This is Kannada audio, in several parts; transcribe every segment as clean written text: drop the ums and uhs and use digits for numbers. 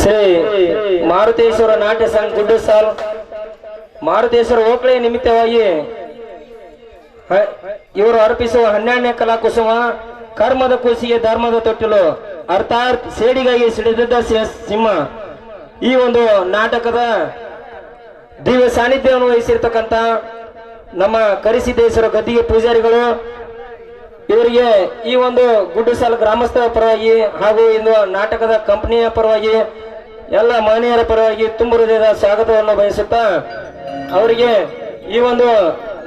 ಶ್ರೀ ಮಾರುತೇಶ್ವರ ನಾಟ್ಯ ಸಂಘ ಗುಡ್ಡಸಾಲ್ ಮಾರುತೇಶ್ವರ ಓಕಳೆ ನಿಮಿತ್ತವಾಗಿ ಇವರು ಅರ್ಪಿಸುವ 12ನೇ ಕಲಾಕುಸುಮ ಕರ್ಮದ ಕೂಸಿಗೆ ಧರ್ಮದ ತೊಟ್ಟಿಲು ಅರ್ಥಾತ್ ಸೇಡಿಗಾಗಿ ಸಿಡಿದಿದ್ದ ಸಿಂಹ ಈ ಒಂದು ನಾಟಕದ ದಿವ್ಯ ಸಾನ್ನಿಧ್ಯವನ್ನು ವಹಿಸಿರ್ತಕ್ಕಂಥ ನಮ್ಮ ಕರಿಸಿದ್ದೇಶ್ವರ ಗದ್ದಿಗೆ ಪೂಜಾರಿಗಳು ಇವರಿಗೆ ಈ ಒಂದು ಗುಡ್ಡಸಾಲ್ ಗ್ರಾಮಸ್ಥರ ಪರವಾಗಿ ಹಾಗೂ ಇಂದು ನಾಟಕದ ಕಂಪನಿಯ ಪರವಾಗಿ ಎಲ್ಲ ಮಹನೀಯರ ಪರವಾಗಿ ತುಂಬ ಹೃದಯದ ಸ್ವಾಗತವನ್ನು ಬಯಸುತ್ತಾ ಅವರಿಗೆ ಈ ಒಂದು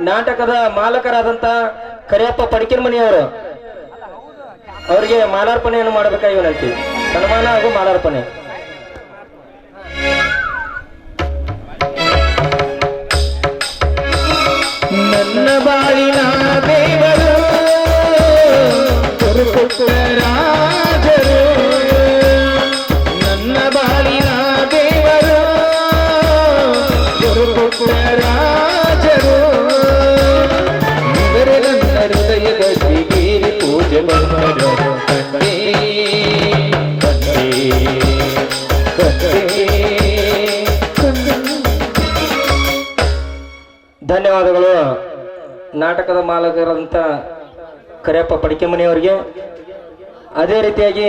ನಾಟಕದ ಮಾಲಕರಾದಂತ ಕರಿಯಪ್ಪ ಪಡಿಕೆರ್ಮನಿಯವರು ಅವರಿಗೆ ಮಾಲಾರ್ಪಣೆಯನ್ನು ಮಾಡಬೇಕಾಗಿ ವಿನಂತಿ. ಸನ್ಮಾನ ಹಾಗೂ ಮಾಲಾರ್ಪಣೆ. ನನ್ನ ಬಾಳಿನ ದೇವರು ರಾಜರು, ನನ್ನ ಬಾಳಿನ ದೇವರು ರಾಜರು, ಇವರ ನನ್ನ ಹೃದಯದ ಶ್ರೀಗೇರಿ ಪೂಜೆ ಬಂದರು ಕಂಡೇ ಕಂಡೇ ಕಂಡೇ. ಧನ್ಯವಾದಗಳು ನಾಟಕದ ಮಾಲಕರಂತ ಕರಿಯಪ್ಪ ಪಡಿಕೆಮನಿಯವರಿಗೆ. ಅದೇ ರೀತಿಯಾಗಿ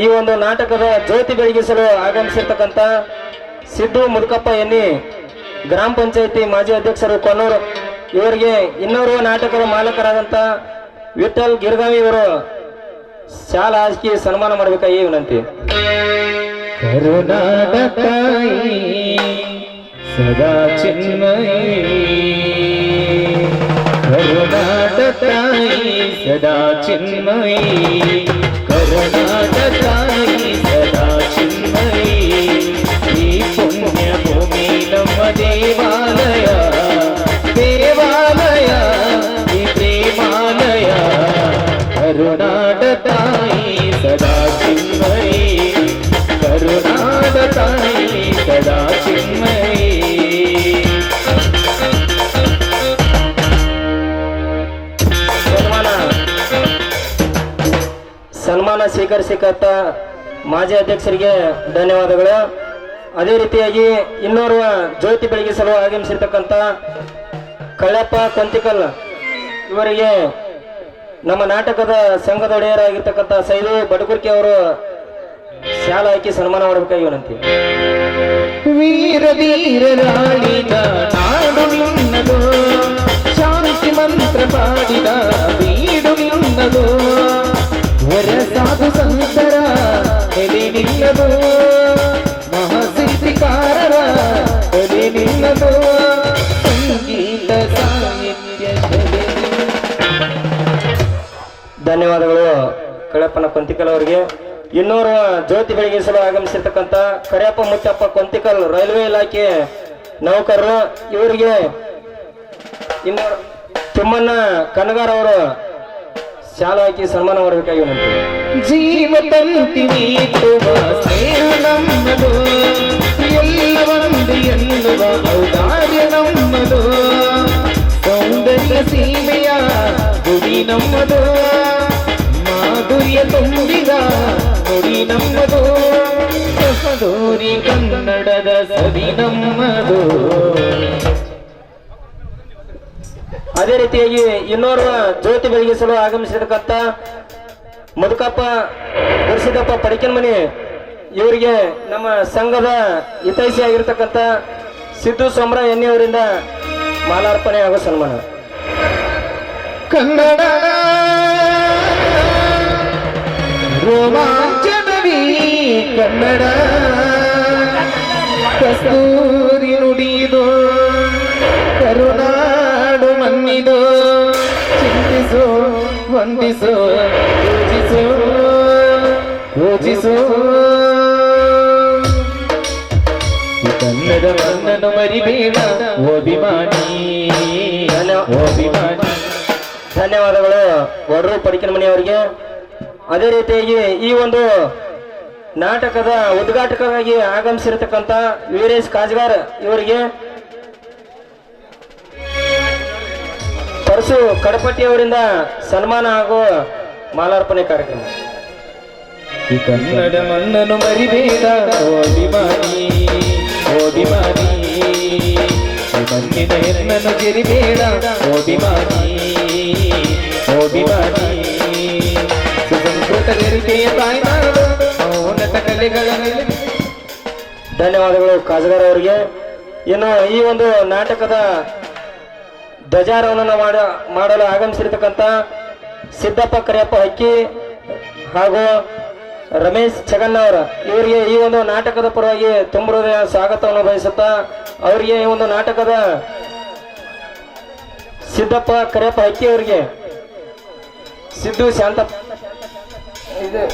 ಈ ಒಂದು ನಾಟಕದ ಜ್ಯೋತಿ ಬೆಳಗಿಸಲು ಆಗಮಿಸಿರ್ತಕ್ಕಂಥ ಸಿದ್ದು ಮುದುಕಪ್ಪ ಎನ್ನಿ ಗ್ರಾಮ ಪಂಚಾಯಿತಿ ಮಾಜಿ ಅಧ್ಯಕ್ಷರು ಕೊನ್ನೂರು ಇವರಿಗೆ ಇನ್ನೋರ್ವ ನಾಟಕದ ಮಾಲಕರಾದಂಥ ವಿಠಲ್ ಗಿರ್ಗಾವಿ ಇವರು ಶಾಲಾ ಹಾಕಿ ಸನ್ಮಾನ ಮಾಡಬೇಕಾಗಿ ವಿನಂತಿ. ಕರುನಾಟಕ ಸದಾ ಚಿನ್ಮಯಿ, ಕರುನಾಟಕ ಸದಾ ಚಿನ್ಮಯಿ, ಕರುನಾಟಕ ಸದಾ ಚಿನ್ಮಯಿ. ಈ ಪುಣ್ಯ ಭೂಮಿ ನಮ್ಮ ದೇವಾಲಯ, ದೇವಾಲಯ ಈ ಪ್ರೇಮಾಲಯ. ಕರುನಾಟಕ ಸದಾ ಚಿನ್ಮಯಿ, ಕರುನಾಟಕ ಸದಾ ಚಿನ್ಮಯಿ. ಸನ್ಮಾನ ಸ್ವೀಕರಿಸಿಕತ್ತ ಮಾಜಿ ಅಧ್ಯಕ್ಷರಿಗೆ ಧನ್ಯವಾದಗಳು. ಅದೇ ರೀತಿಯಾಗಿ ಇನ್ನೋರ್ವ ಜ್ಯೋತಿ ಬೆಳಗಿಸಲು ಆಗಮಿಸಿರ್ತಕ್ಕಂಥ ಕಳ್ಳಪ್ಪ ಕೊಂತಿಕಲ್ ಇವರಿಗೆ ನಮ್ಮ ನಾಟಕದ ಸಂಘದ ಒಡೆಯರಾಗಿರ್ತಕ್ಕಂಥ ಸೈದು ಬಡಗುರ್ಕಿ ಅವರು ಶಾಲಾ ಹಾಕಿ ಸನ್ಮಾನ ಮಾಡಬೇಕಾಗಿ ವಿನಂತಿ. ವೀರ ಧೀರರಾಳಿದ ನಾಡು ನಿನ್ನದು, ಶಾಂತಿ ಮಂತ್ರ ಪಾಡಿದ ಬೀಡು ನಿನ್ನದು, ವರ ಸಾಧು ಸಂತರ ಎದೆ ನಿನ್ನದು, ಮಹಾಸಿದ್ಧಿಕಾರರ ಎದೆ ನಿನ್ನದು, ಸಂಗೀತ ಸಾಹಿತ್ಯ. ಧನ್ಯವಾದಗಳು ಕಳಪ್ಪನ ಕೊಂತಿಕಲ್ ಅವರಿಗೆ. ಇನ್ನೋರ್ವ ಜ್ಯೋತಿ ಬೆಳಗಿಸಲು ಆಗಮಿಸಿರ್ತಕ್ಕಂಥ ಕರಿಯಪ್ಪ ಮುತ್ತಪ್ಪ ಕೊಂತಿಕಲ್ ರೈಲ್ವೆ ಇಲಾಖೆ ನೌಕರರು ಇವರಿಗೆ ಇನ್ನೋರ್ ತಿಮ್ಮಣ್ಣ ಕನಗಾರ್ ಅವರು ಶಾಲಾ ಹಾಕಿ ಸನ್ಮಾನ ಮಾಡಬೇಕಾಗಿ ವಿನಂತಿ. ಜೀವ ತಂತಿ ನೀಡುವ ಸ್ನೇಹ ನಮ್ಮದು, ಎಲ್ಲ ಒಂದು ಎನ್ನುವ ಔದಾರ್ಯ ನಮ್ಮದು, ಸೌಂದರ್ಯ ಸೀಮೆಯ ಗುಡಿ ನಮ್ಮದು, ಮಾಧುರ್ಯ ತುಂಬಿದ ನುಡಿ ನಮ್ಮದು, ಕಸ್ತೂರಿ ಕನ್ನಡದ ಸವಿ ನಮ್ಮದು. ಅದೇ ರೀತಿಯಾಗಿ ಇನ್ನೋರ್ವ ಜ್ಯೋತಿ ಬೆಳಗಿಸಲು ಆಗಮಿಸಿರ್ತಕ್ಕಂಥ ಮುದುಕಪ್ಪ ಗುರುಸಿದ್ದಪ್ಪ ಪಡಿಕೆನ್ಮನಿ ಇವರಿಗೆ ನಮ್ಮ ಸಂಘದ ಹಿತೈಷಿ ಆಗಿರ್ತಕ್ಕಂಥ ಸಿದ್ದು ಸೋಮ್ರ ಎನ್ನಿಯವರಿಂದ ಮಾಲಾರ್ಪಣೆ ಹಾಗೂ ಸನ್ಮಾನ. ಕನ್ನಡ ರೋಮಾಂಚನವೀ ಕನ್ನಡ, ಕಸ್ತೂರಿ ನುಡಿದು ಕರುನಾಡು ಮನ್ನಿದು, ಚಿಂತಿಸು ವಂದಿಸು ಪೂಜಿಸು ಪೂಜಿಸು. ಕನ್ನಡ ಮನ್ನನು ಮರಿಬೇಡ ಓಬಿಮಾನಿ, ಓಬಿಮಾನಿ. ಧನ್ಯವಾದಗಳು ವಡ್ರು ಪಡಿಕೆನ್ಮನಿ ಅವರಿಗೆ. ಅದೇ ರೀತಿಯಾಗಿ ಈ ಒಂದು ನಾಟಕದ ಉದ್ಘಾಟಕರಾಗಿ ಆಗಮಿಸಿರತಕ್ಕಂಥ ವೀರೇಶ್ ಕಾಜ್ಗಾರ್ ಇವರಿಗೆ ಪರಸು ಕಡಪಟ್ಟಿ ಅವರಿಂದ ಸನ್ಮಾನ ಹಾಗೂ ಮಾಲಾರ್ಪಣೆ ಕಾರ್ಯಕ್ರಮ. ಈ ಕನ್ನಡ ಮಣ್ಣನ್ನು ಮರಿಬೇಡ ಓ ಅಭಿಮಾನಿ, ಓ ಅಭಿಮಾನಿ. ಈ ಮಣ್ಣಿನ ಹೆಣ್ಣನ್ನು ಗೆರಿಬೇಡ ಓ ಅಭಿಮಾನಿ, ಓ ಅಭಿಮಾನಿ. ಸುಸಂಸ್ಕೃತ ಗರಿಕೆಯ ತಾಯ್ನಾಡು ಮೌನತ ಕಲೆಗಳ ಮೇಲೆ. ಧನ್ಯವಾದಗಳು ಕಾಜಗಾರ್ ಅವರಿಗೆ. ಇನ್ನು ಈ ಒಂದು ನಾಟಕದ ಧ್ವಜಾರೋಹಣ ಮಾಡಲು ಆಗಮಿಸಿರ್ತಕ್ಕಂಥ ಸಿದ್ದಪ್ಪ ಕರಿಯಪ್ಪ ಹಕ್ಕಿ ಹಾಗೂ ರಮೇಶ್ ಚಗನ್ನವರ ಇವರಿಗೆ ಈ ಒಂದು ನಾಟಕದ ಪರವಾಗಿ ತುಂಬ ಹೃದಯ ಸ್ವಾಗತವನ್ನು ಬಯಸುತ್ತಾ ಅವರಿಗೆ ಈ ಒಂದು ನಾಟಕದ ಸಿದ್ದಪ್ಪ ಕರಿಯಪ್ಪ ಹಕ್ಕಿ ಅವರಿಗೆ ಸಿದ್ದು ಶಾಂತ ಇದು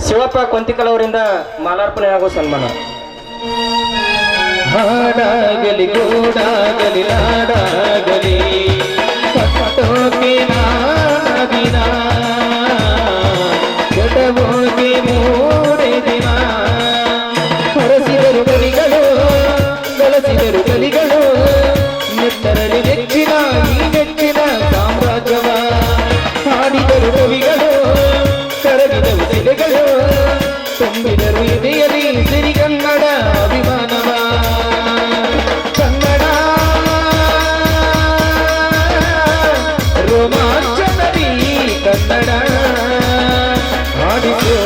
ಶಿವಪ್ಪ ಕೊಂತಿಕಲ್ ಅವರಿಂದ ಮಾಲಾರ್ಪಣೆ ಹಾಗೂ ಸನ್ಮಾನ. ಹಾಡಾಗಲಿ ಗೂಡಾಗಲಿ ನಾಡಾಗಲಿ ಕಟ್ಟೋಕೆ ನಾದಿನ ಕೆಡವೋಕೆ ಮೂರೇ ದಿನ. ಹೊರಸಿದರು ಕಲಿಗಳು ಬೆಳೆಸಿದರು ಕಲಿಗಳು ನೆತ್ತರಲಿ ನೆಚ್ಚಿನ ಈ ನೆಚ್ಚಿನ ಸಾಮ್ರಾಜ್ಯವ ಹಾಡಿದರು ಕವಿಗಳು ಕರಗಿದವು ಸಿಲೆಗಳು ತುಂಬಿದರು ಎದೆಯಲಿ ಸಿರಿಗನ್ನಡ ಅಭಿಮಾನವ. ಕನ್ನಡ ರೋಮಾಂಚನದಿ ಕನ್ನಡ ಹಾಡಿಸು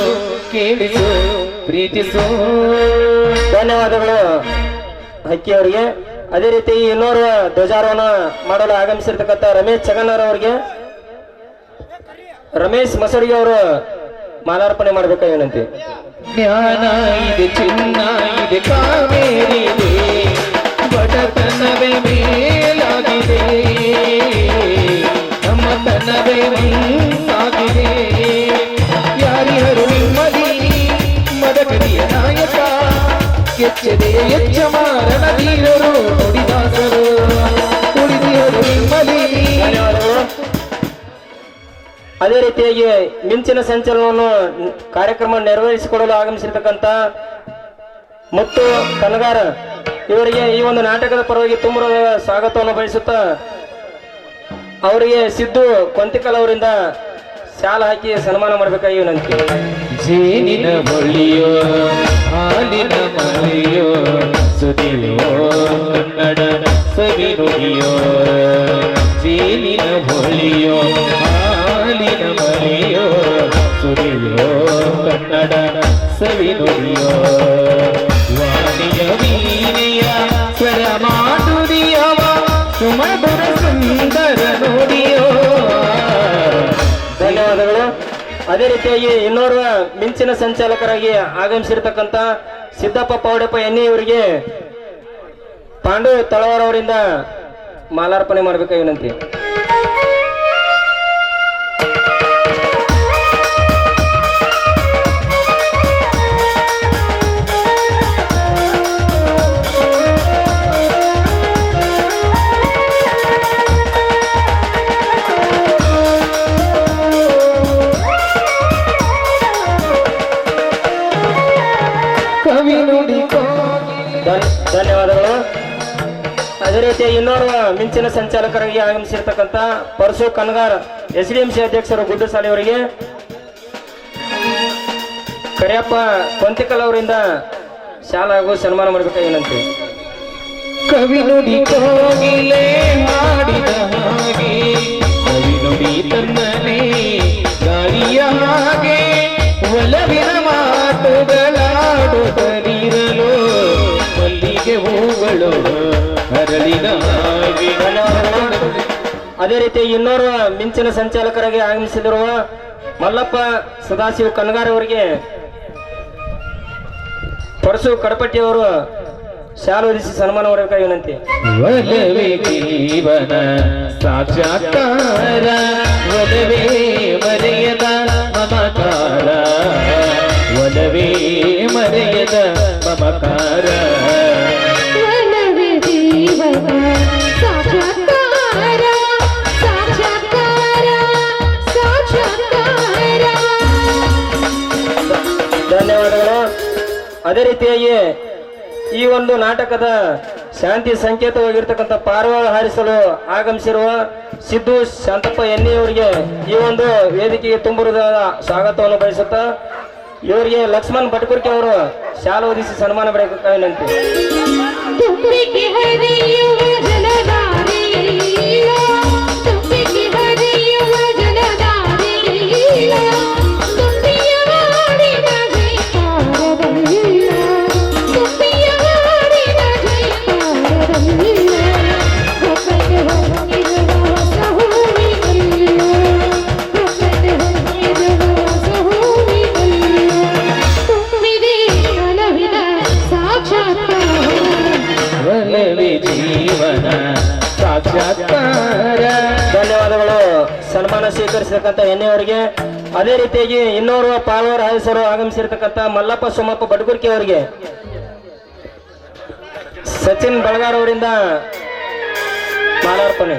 ಕೇಳಿಸು ಪ್ರೀತಿಸು. ಧನ್ಯವಾದಗಳು ಹಕ್ಕಿ ಅವರಿಗೆ. ಅದೇ ರೀತಿ ಇನ್ನೋರ್ವ ಧ್ವಜಾರೋಹಣ ಮಾಡಲು ಆಗಮಿಸಿರ್ತಕ್ಕಂಥ ರಮೇಶ್ ಚಗನ್ನರ್ ಅವರಿಗೆ ರಮೇಶ್ ಮಸಡಿಗೆ ಅವರು ಮಾಲಾರ್ಪಣೆ ಮಾಡಬೇಕಾಗಿ ವಿನಂತಿ. ಜ್ಞಾನ ಇದೆ ಚಿನ್ನ ಇದೆ ಕಾವೇರಿ ಇದೆ ಬಡತನವೇ ಮೇಲಾಗಿದೆ ನಮ್ಮತನವೇ ಮುಂದಾಗಿದೆ. ಯಾರಿಹರು ನಿಮ್ಮದಿ ಮದಕರಿಯ ನಾಯಕ ಎಚ್ಚದೆಯ ಯಜ್ಜಮಾರನ ಧೀರರು ನುಡಿದಾಸರು ಉಳಿದಿಹರು ನಿಮ್ಮದಿ. ಧನ್ಯವಾದಗಳು. ಅದೇ ರೀತಿಯಾಗಿ ಮಿಂಚಿನ ಸಂಚಲನವನ್ನು ಕಾರ್ಯಕ್ರಮ ನಿರ್ವಹಿಸಿಕೊಡಲು ಆಗಮಿಸಿರ್ತಕ್ಕಂಥ ಮುತ್ತು ಕನಗಾರ ಇವರಿಗೆ ಈ ಒಂದು ನಾಟಕದ ಪರವಾಗಿ ತುಂಬ ಸ್ವಾಗತವನ್ನು ಬಯಸುತ್ತಾ ಅವರಿಗೆ ಸಿದ್ದು ಕೊಂತಿಕಲ್ ಅವರಿಂದ ಶಾಲ ಹಾಕಿ ಸನ್ಮಾನ ಮಾಡಬೇಕಾಗಿ ವಿನಂತಿ. ಜೇನಿನ ಬಳಿಯೋ ಹಾಲಿನ ಮಳೆಯೋ ಸುದಿಯೋ ಕನ್ನಡ ಸವಿ ನುಡಿಯೋ. ಜೇನಿನ ಬಳಿಯೋ ಹಾಲಿನ ಮಳೆಯೋ ಸುದಿಯೋ ಕನ್ನಡ ಸವಿ ನುಡಿಯೋ. ವಾಣಿಯ ವೀಣೆಯ ಸ್ವರ ಮಾಧುರ್ಯವ ಸುಮಧುರ ಸುಂದರ ನುಡಿಯೋ. ಧನ್ಯವಾದಗಳು. ಅದೇ ರೀತಿಯಾಗಿ ಇನ್ನೋರ್ವ ಮಿಂಚಿನ ಸಂಚಾಲಕರಾಗಿ ಆಗಮಿಸಿರ್ತಕ್ಕಂಥ ಸಿದ್ದಪ್ಪ ಪೌಡಪ್ಪ ಎನ್ನಿ ಇವರಿಗೆ ಪಾಂಡು ತಳವಾರ್ ಅವರಿಂದ ಮಾಲಾರ್ಪಣೆ ಮಾಡಬೇಕಾಗಿ ವಿನಂತಿ. ಧನ್ಯವಾದಗಳು. ಅದೇ ರೀತಿ ಇನ್ನೋರ್ವ ಮಿಂಚಿನ ಸಂಚಾಲಕರಾಗಿ ಆಗಮಿಸಿರ್ತಕ್ಕಂಥ ಪರಶು ಕನಗಾರ್ SDMC ಅಧ್ಯಕ್ಷರು ಗುಡ್ಡಸಾಲಿ ಅವರಿಗೆ ಕರಿಯಪ್ಪ ಕೊಂತಿಕಲ್ ಅವರಿಂದ ಶಾಲಾ ಹಾಗೂ ಸನ್ಮಾನ ಮಾಡಬೇಕಾಗಿ ವಿನಂತಿ. ಕವಿ ನುಡಿ ಕೋಗಿಲೆ ಹಾಡಿದ ಹಾಗೆ ಕವಿ ನುಡಿ ತನ್ನನೇ ಗಾಳಿಯ ಹಾಗೆ ಒಲವಿನ ಮಾತುಗಳಾಡುತ್ತಲಿರಲು ಮಲ್ಲಿಗೆ ಹೂಗಳು ಹರಳಿದ ಹಾಗೆ. ಅದೇ ರೀತಿ ಇನ್ನೋರ್ವ ಮಿಂಚಿನ ಸಂಚಾಲಕರಾಗಿ ಆಗಮಿಸಿದಿರುವ ಮಲ್ಲಪ್ಪ ಸದಾಶಿವ ಕನಗಾರ್ ಅವರಿಗೆ ಪರಶು ಕಡಪಟ್ಟಿ ಅವರು ಶಾಲು ಹೊದಿಸಿ ಸನ್ಮಾನ ಮಾಡಬೇಕಾಗಿ ವಿನಂತಿ. ಒಲವೇ ಜೀವನ ಸಾಕ್ಷಾತ್ಕಾರ ಒಲವೇ ಮರೆಯದ ಮಮಕಾರ ಒಲವೇ ಮರೆಯದ ಮಮಕಾರ. ಒಲವೇ ಜೀವನ ಸಾಕ್ಷಾತ್ಕಾರ ಸಾಕ್ಷಾತ್ಕಾರ ಸಾಕ್ಷಾತ್ಕಾರ. ಧನ್ಯವಾದಗಳು. ಅದೇ ರೀತಿಯಾಗಿ ಈ ಒಂದು ನಾಟಕದ ಶಾಂತಿ ಸಂಕೇತವಾಗಿರ್ತಕ್ಕಂಥ ಪಾರಿವಾಳ ಹಾರಿಸಲು ಆಗಮಿಸಿರುವ ಸಿದ್ದು ಶಾಂತಪ್ಪ ಎನ್ನಿಯವರಿಗೆ ಈ ಒಂದು ವೇದಿಕೆಗೆ ತುಂಬುವುದಾದ ಸ್ವಾಗತವನ್ನು ಬಯಸುತ್ತಾ ಇವರಿಗೆ ಲಕ್ಷ್ಮಣ್ ಭಟ್ಕುರ್ಕಿ ಅವರು ಶಾಲೆ ಒದಿಸಿ ಸನ್ಮಾನ ಪಡೆಯಬೇಕಾಗಿ ವಿನಂತಿ. ತುಂಬಿಕೆ ಹರಿಯುವ ಜಲಧಾರೆಯಲ್ಲ, ತುಂಬಿಕೆ ಹರಿಯುವ ಜಲಧಾರೆಯಲ್ಲ, ತುಂಬಿಯ ಹಾಡಿನ ಜೈಕಾರವಲ್ಲ, ತುಂಬಿಯ ಹಾಡಿನ ಜೈಕಾರವಲ್ಲ, ಗೊಬ್ಬರ ಹೊಂದಿರುವ ಹೊಸ ಹೂವಿನಲ್ಲ, ಗೊಬ್ಬರ ಹೊಂದಿರುವ ಹೊಸ ಹೂವಿನಲ್ಲ, ತುಂಬಿದೆ ಒಲವಿನ ಸಾಕ್ಷಾತ್ಕಾರ. ಒಲವೇ ಜೀವನ ಸಾಕ್ಷಾತ್ಕಾರ. ಧನ್ಯವಾದಗಳು ಸನ್ಮಾನ ಸ್ವೀಕರಿಸತಕ್ಕಂಥ ಎಣ್ಣೆಯವರಿಗೆ. ಅದೇ ರೀತಿಯಾಗಿ ಇನ್ನೋರ್ವ ಪಾಲ್ವಾರ ಹಾರಿಸಲು ಆಗಮಿಸಿರ್ತಕ್ಕಂಥ ಮಲ್ಲಪ್ಪ ಸೋಮಪ್ಪ ಬಡ್ಗುರ್ಕಿ ಅವರಿಗೆ ಸಚಿನ್ ಬಳಗಾರ್ ಅವರಿಂದ ಮಾಲಾರ್ಪಣೆ.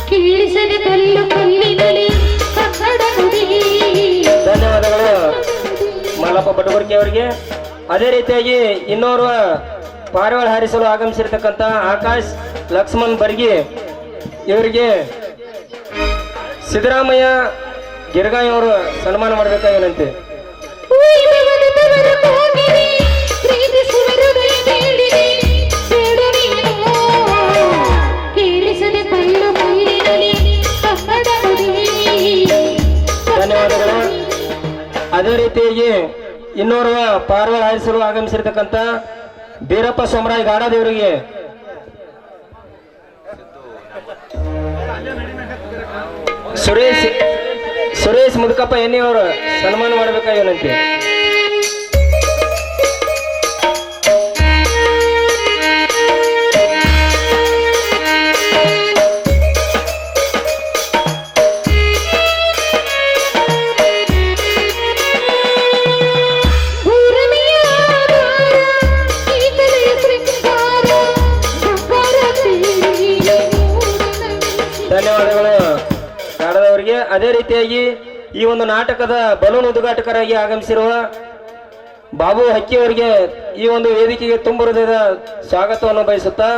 ಕೀಳಿಸದೆ ಕಲ್ಲು ಕಲ್ಲಿನಲಿ ಕನ್ನಡ ನುಡಿ. ಧನ್ಯವಾದಗಳು ಮಲ್ಲಪ್ಪ ಬಡ್ಗುರ್ಕಿ ಅವರಿಗೆ. ಅದೇ ರೀತಿಯಾಗಿ ಇನ್ನೋರ್ವ ಪಾರಿವಾಳ ಹಾರಿಸಲು ಆಗಮಿಸಿರ್ತಕ್ಕಂಥ ಆಕಾಶ್ ಲಕ್ಷ್ಮಣ್ ಬರ್ಗಿ ಇವರಿಗೆ ಸಿದ್ದರಾಮಯ್ಯ ಗಿರ್ಗಾಯಿ ಅವರು ಸನ್ಮಾನ ಮಾಡಬೇಕಾಗಿ ವಿನಂತಿ. ಉಯ್ಯುವದವರ ಕೋಗಿಲೆ, ಪ್ರೀತಿಸುವ ಹೃದಯ ಬೇಡಿದೆ, ಬೇಡವೇನೋ. ಕೀಳಿಸದೆ ಕಲ್ಲು ಕಲ್ಲಿನಲಿ ಕನ್ನಡ ನುಡಿ. ಧನ್ಯವಾದಗಳು. ಅದೇ ರೀತಿಯಾಗಿ ಇನ್ನೋರ್ವ ಪಾರಿವಾಳ ಹಾರಿಸಲು ಆಗಮಿಸಿರ್ತಕ್ಕಂಥ ಬೀರಪ್ಪ ಸೋಮರಾಯ್ ಗಾಡಾದೇವರಿಗೆ ಸುರೇಶ್ ಮುದುಕಪ್ಪ ಎನ್ನಿಯವರು ಸನ್ಮಾನ ಮಾಡಬೇಕಾಗಿ ವಿನಂತಿ. ಊರನೆಯ ಆಧಾರ, ಈ ಕಲೆಯ ಶೃಂಗಾರ, ಬಂಗಾರ ತೇರಿನ ಮೂಡಲ. ಧನ್ಯವಾದಗಳು ಗಾಡದವರಿಗೆ. ಅದೇ ರೀತಿಯಾಗಿ ಈ ಒಂದು ನಾಟಕದ ಬಲೂನ್ ಉದ್ಘಾಟಕರಾಗಿ ಆಗಮಿಸಿರುವ ಬಾಬು ಹಕ್ಕಿ ಅವರಿಗೆ ಈ ಒಂದು ವೇದಿಕೆಗೆ ತುಂಬ ಹೃದಯದ ಸ್ವಾಗತವನ್ನು ಬಯಸುತ್ತಾ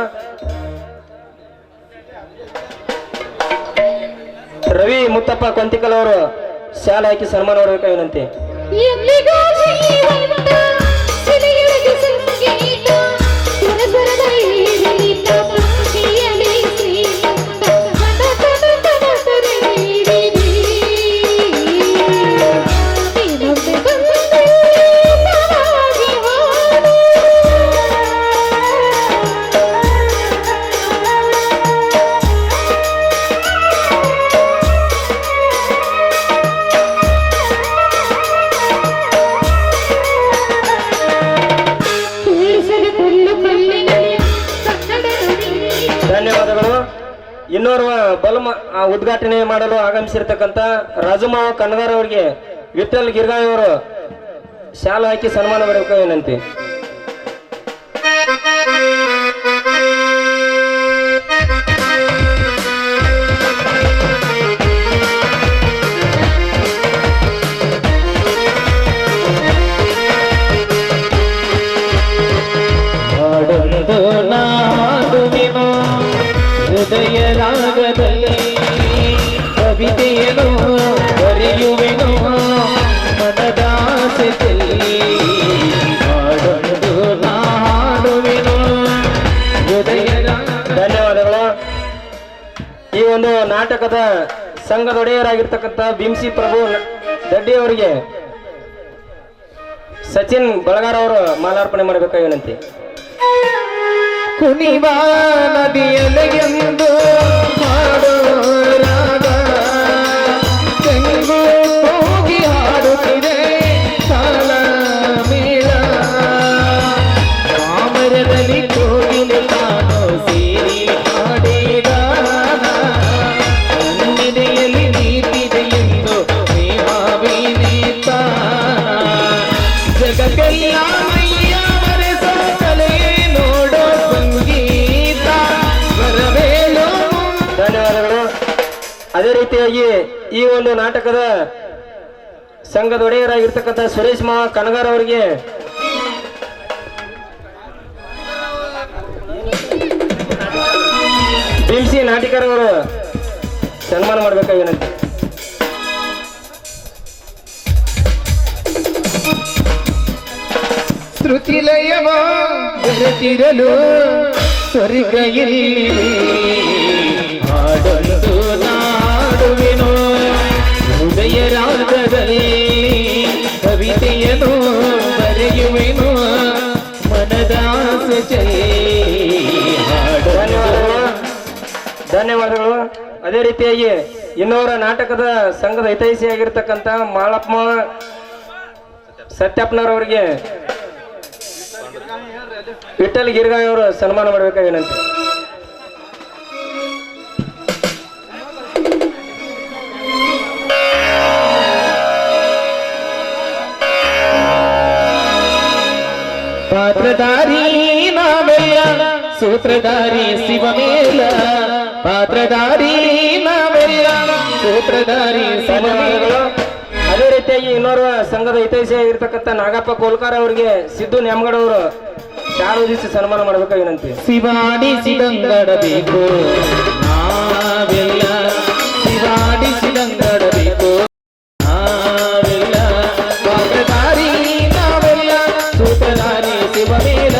ರವಿ ಮುತ್ತಪ್ಪ ಕೊಂತಿಕಲ್ ಅವರು ಶಾಲೆ ಹಾಕಿ ಸನ್ಮಾನ ಮಾಡಬೇಕಾಗಿ ವಿನಂತಿ. ಎಲ್ಲಿಗೋ ಜೀವಂತ, ಸಿರಿಯೊಳಗೆ ಸಂಗೀತ, ಸುರಸರದ ಏರಿಳಿತ, ಭಕ್ತಿಯಲ್ಲಿ ಶ್ರೀಮಂತ, ಕನಕನ ನೀಡಿರಿ. ನೀನೊಮ್ಮೆ ಬಂದು ಪರವಾಗಿ ಹಾಡು. ಕೀಳಿಸದೆ ಕಲ್ಲು ಕಲ್ಲಿನಲಿ ಕನ್ನಡ ನುಡಿ. ಧನ್ಯವಾದಗಳು. ಇನ್ನೋರ್ವ ಉದ್ಘಾಟನೆ ಮಾಡಲು ಆಗಮಿಸಿರ್ತಕ್ಕಂಥ ರಾಜುಮಾವ ಕನ್ನಗಾರ್ ಅವರಿಗೆ ವಿಠಲ್ ಗಿರ್ಗಾಯಿ ಅವರು ಶಾಲೆ ಹಾಕಿ ಸನ್ಮಾನ ಮಾಡಬೇಕಾಗಿ ವಿನಂತಿ. ಹಾಡೊಂದು ನಾಡುವೆನು ಹೃದಯ ರಾಗದಲ್ಲಿ, ಕವಿತೆಯನ್ನು ಬರೆಯುವೆನು ಮನದಾಸೆಯಲ್ಲಿ. ಹಾಡೊಂದು ನಾಡುವೆನು ಹೃದಯ ಧನ್ಯವಾದಗಳು. ಈ ಒಂದು ನಾಟಕದ ಸಂಘದೊಡೆಯರಾಗಿರ್ತಕ್ಕಂಥ ಭೀಮ್ಸಿ ಪ್ರಭು ದಡ್ಡಿ ಅವರಿಗೆ ಸಚಿನ್ ಬಳಗಾರ್ ಅವರು ಮಾಲಾರ್ಪಣೆ ಮಾಡಬೇಕಾಗಿ ವಿನಂತಿ. ಕುಣಿವ ನದಿಯಲೆಗೆಂದು ಹಾಡೋ ರಾಗ, ತೆಂಗು ಹೋಗಿ ಹಾಡುತ್ತಿದೆ ತಾಳ ಮೇಳ, ಕಾಮರದಲ್ಲಿ ಕೋಗಿಲೆ ನಾನು ಸೇರಿ ಹಾಡಿದ ಕಣ್ಣಿದೆಯಲ್ಲಿ ನೀತಿದೆ ಎಂದು ಪ್ರೇಮವಿನೇತ. ಜಗ ರೀತಿಯಾಗಿ ಈ ಒಂದು ನಾಟಕದ ಸಂಘದ ಒಡೆಯರಾಗಿರ್ತಕ್ಕಂಥ ಸುರೇಶ್ ಮಾವ ಕನಗಾರ್ ಅವರಿಗೆ ಬಿಂಸಿ ನಾಟಿಕರ್ ಅವರು ಸನ್ಮಾನ ಮಾಡಬೇಕಾಗಿನಂತೆ. ಶ್ರುತಿಲಯವ ಬೆರೆತಿರಲು ಸ್ವರ್ಗದಲ್ಲಿ ಹಾಡೊಂದು ನಾಡುವೆನು ಹೃದಯ ರಾಗದಲ್ಲಿ ಕವಿತೆಯನ್ನು ಬರೆಯುವೆನು ಮನದಾಸೆ ಧನ್ಯವಾದಗಳು ಧನ್ಯವಾದಗಳು. ಅದೇ ರೀತಿಯಾಗಿ ಇನ್ನೋರ ನಾಟಕದ ಸಂಘದ ಹಿತೈಷಿಯಾಗಿರ್ತಕ್ಕಂಥ ಮಾಳಪ್ಪ ಸತ್ಯಪ್ಪನವರಿಗೆ ವಿಠಲ್ ಗಿರ್ಗಾಯ್ ಅವರು ಸನ್ಮಾನ ಮಾಡಬೇಕಾಗೇನಂತೆ. ಪಾತ್ರಧಾರಿ ನಾವೆಲ್ಲ ಸೂತ್ರಧಾರಿ ಶಿವಮೇಲ ಪಾತ್ರಧಾರಿ ನಾವೆಲ್ಲ ಸೂತ್ರಧಾರಿ ಶಿವಮೇಲ. ಅದೇ ರೀತಿಯಾಗಿ ಇನ್ನೋರ್ವ ಸಂಘದ ಹಿತೈಷಿಯಾಗಿರ್ತಕ್ಕಂಥ ನಾಗಪ್ಪ ಕೋಲ್ಕಾರ ಅವರಿಗೆ ಸಿದ್ದು ನ್ಯಾಮಗಡ್ ಅವರು ಶಾಲೋದಿಸಿ ಸನ್ಮಾನ ಮಾಡಬೇಕಾಗಿನಂತೆ. ಶಿವಾಡಿಸಿದಂಗಡಬೇಕು ನಾವೆಲ್ಲ ಶಿವಾಡಿಸಿದಂಗಡಬೇಕು ನಾವೆಲ್ಲ ಪಾತ್ರಧಾರಿ ನಾವೆಲ್ಲ ಸೂತ್ರಧಾರಿ ಶಿವಮೇಲ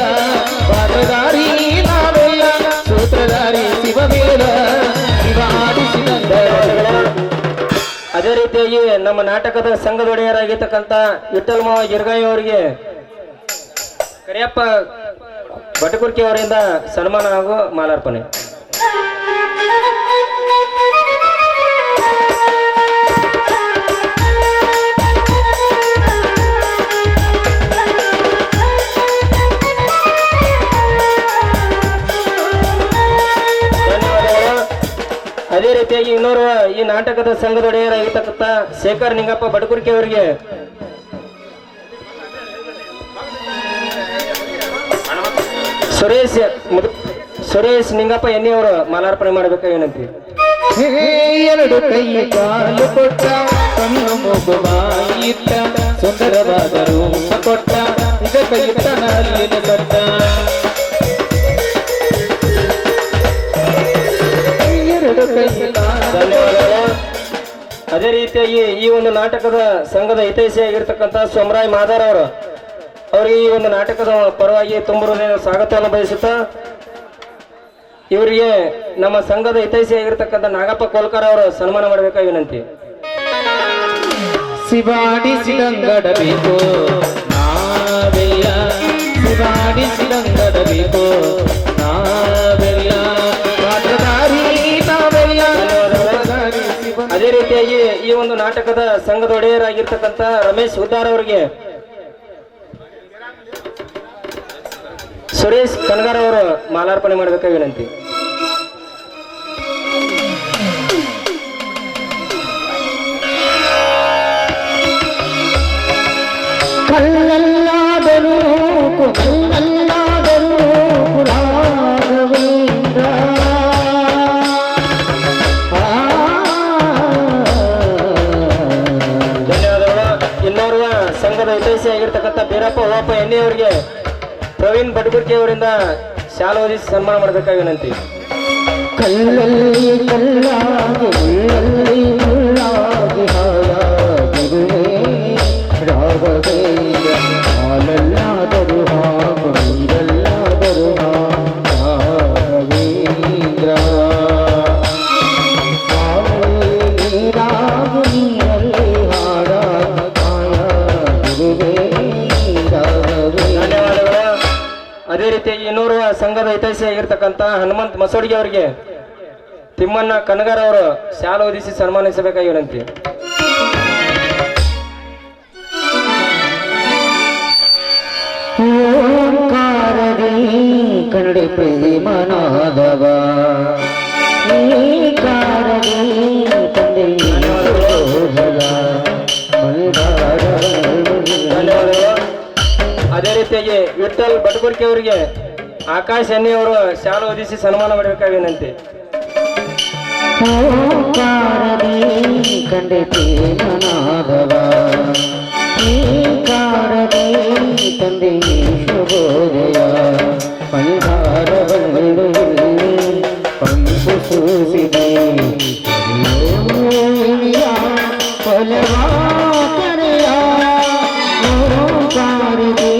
ಪಾತ್ರಧಾರಿ ನಾವೆಲ್ಲ ಸೂತ್ರಧಾರಿ ಶಿವಮೇಲ ಶಿವಾಡಿಸಿದಂಗಡಬೇಕು. ಅದೇ ರೀತಿಯಾಗಿ ನಮ್ಮ ನಾಟಕದ ಸಂಘದ ಒಡೆಯರಾಗಿರ್ತಕ್ಕಂಥ ವಿಠಲ್ ಮಾವ ಗಿರ್ಗಾಯಿ ಅವರಿಗೆ ಕರಿಯಪ್ಪ ಬಟಕುರ್ಕಿ ಅವರಿಂದ ಸನ್ಮಾನ ಹಾಗೂ ಮಾಲಾರ್ಪಣೆ. ಧನ್ಯವಾದಗಳು. ಅದೇ ರೀತಿಯಾಗಿ ಇನ್ನೋರ್ವ ಈ ನಾಟಕದ ಸಂಘದ ಒಡೆಯರಾಗಿರ್ತಕ್ಕಂಥ ಶೇಖರ್ ನಿಂಗಪ್ಪ ಬಟಕುರ್ಕಿ ಅವರಿಗೆ ಸುರೇಶ್ ನಿಂಗಪ್ಪ ಎಣ್ಣೆ ಅವರು ಮಾಲಾರ್ಪಣೆ ಮಾಡಬೇಕಾಗೇನಂತೆ. ಎರಡು ಕೈ ಕಾಲು ಕೊಟ್ಟ ಕಣ್ಣು ಮುಗುವ ಇಟ್ಟ ಸುಂದರವಾದ ರೂಪ ಕೊಟ್ಟ ಇದ ಕೈತನ ಅಲ್ಲಿನ ಕೊಟ್ಟ ಎರಡು ಕೈ ಧನ್ಯವಾದಗಳು. ಅದೇ ರೀತಿಯಾಗಿ ಈ ಒಂದು ನಾಟಕದ ಸಂಘದ ಹಿತೈಷಿಯಾಗಿರ್ತಕ್ಕಂಥ ಸೋಮರಾಯ್ ಮಾದಾರ್ ಅವರು ಅವರಿಗೆ ಈ ಒಂದು ನಾಟಕದ ಪರವಾಗಿ ತುಂಬ ಹೃದಯದ ಸ್ವಾಗತವನ್ನು ಬಯಸುತ್ತಾ ಇವರಿಗೆ ನಮ್ಮ ಸಂಘದ ಹಿತೈಷಿಯಾಗಿರ್ತಕ್ಕಂಥ ನಾಗಪ್ಪ ಕೋಲ್ಕರ್ ಅವರು ಸನ್ಮಾನ ಮಾಡಬೇಕಾಗಿ ವಿನಂತಿ. ಶಿವಾಡಿಸಿದಂಗಡಬೇಕು ನಾವೆಲ್ಲ ಶಿವಾಡಿಸಿದಂಗಡಬೇಕು ನಾವೆಲ್ಲ ಪಾತ್ರಧಾರಿ ನಾವೆಲ್ಲ. ಅದೇ ರೀತಿಯಾಗಿ ಈ ಒಂದು ನಾಟಕದ ಸಂಘದ ಒಡೆಯರಾಗಿರ್ತಕ್ಕಂಥ ರಮೇಶ್ ಉದ್ದಾರ್ ಅವರಿಗೆ ಸುರೇಶ್ ಕನಗಾರ್ ಅವರು ಮಾಲಾರ್ಪಣೆ ಮಾಡಬೇಕಾಗಿ ವಿನಂತಿ. ಕಲ್ಲಲ್ಲಾದರೂ ಕಲ್ಲಲ್ಲಾದರೂ ರಾಘವೇಂದ್ರ ಧನ್ಯವಾದಗಳು. ಇನ್ನೋರ್ವ ಸಂಘದ ಹಿತೈಷಿಯಾಗಿರ್ತಕ್ಕಂಥ ಬೀರಪ್ಪ ಓಪ ಎಣ್ಣೆ ಅವರಿಗೆ ಪ್ರವೀಣ್ ಬಟಗುರ್ಕಿ ಅವರಿಂದ ಶಾಲು ಓದಿಸಿ ಸನ್ಮಾನ ಮಾಡಬೇಕಾಗಿ ವಿನಂತಿ. ಕಲ್ಲಲ್ಲಿ ಕಲ್ಲಾಗಿ ಮುಳ್ಳಲ್ಲಿ ಮುಳ್ಳಾಗಿ ಹಾಯಾಗಿರುವೆ ರಾಘವೇಂದ್ರ ಹಾಲಲ್ಲಾದರೂ ಹಾಗೂ ನೀರಲ್ಲಾದರೂ ರಾಘವೇಂದ್ರ ನೀರಾಗು ನೀರಲ್ಲಿ ಹಾಡಾಗ ಕಾಯಾಗಿರುವೆ ರಾಘವೇಂದ್ರ. ಧನ್ಯವಾದಗಳು. ಅದೇ ರೀತಿಯಾಗಿ ಇನ್ನೋರ್ವ ಸಂಘದ ಹಿತೈಷಿಯಾಗಿರ್ತಕ್ಕಂಥ ಹನುಮಂತ್ ಮಸೋಡಿಗೆ ಅವರಿಗೆ ತಿಮ್ಮಣ್ಣ ಕನಗಾರ್ ಅವರು ಶಾಲು ಓದಿಸಿ ಸನ್ಮಾನಿಸಬೇಕಾಗಿ ವಿನಂತಿ. ಓಂಕಾರದಿ ಕನ್ನಡ ಪ್ರೇಮನಾದವ ಓಂಕಾರದಿ ತಂದೆ ಧನ್ಯವಾದಗಳು. ಅದೇ ರೀತಿಯಾಗಿ ವಿಠಲ್ ಬಟಗುರ್ಕಿ ಅವರಿಗೆ ಆಕಾಶ್ ಎಣ್ಣೆ ಅವರು ಶಾಲು ಓದಿಸಿ ಸನ್ಮಾನ ಮಾಡಬೇಕಾಗಿ ವಿನಂತಿ. ಓಂಕಾರದಿ ಕಂಡೆ ಪ್ರೇಮನಾದವ ಓಂಕಾರದಿ ತಂದೆ ಶುಭೋದಯ ಪಂಚಾರವಲ್ಲಿ ಪಂಪು ಸೂಸಿದೆ ಫಲವಾ ಕರೆಯ ಓಂಕಾರದಿ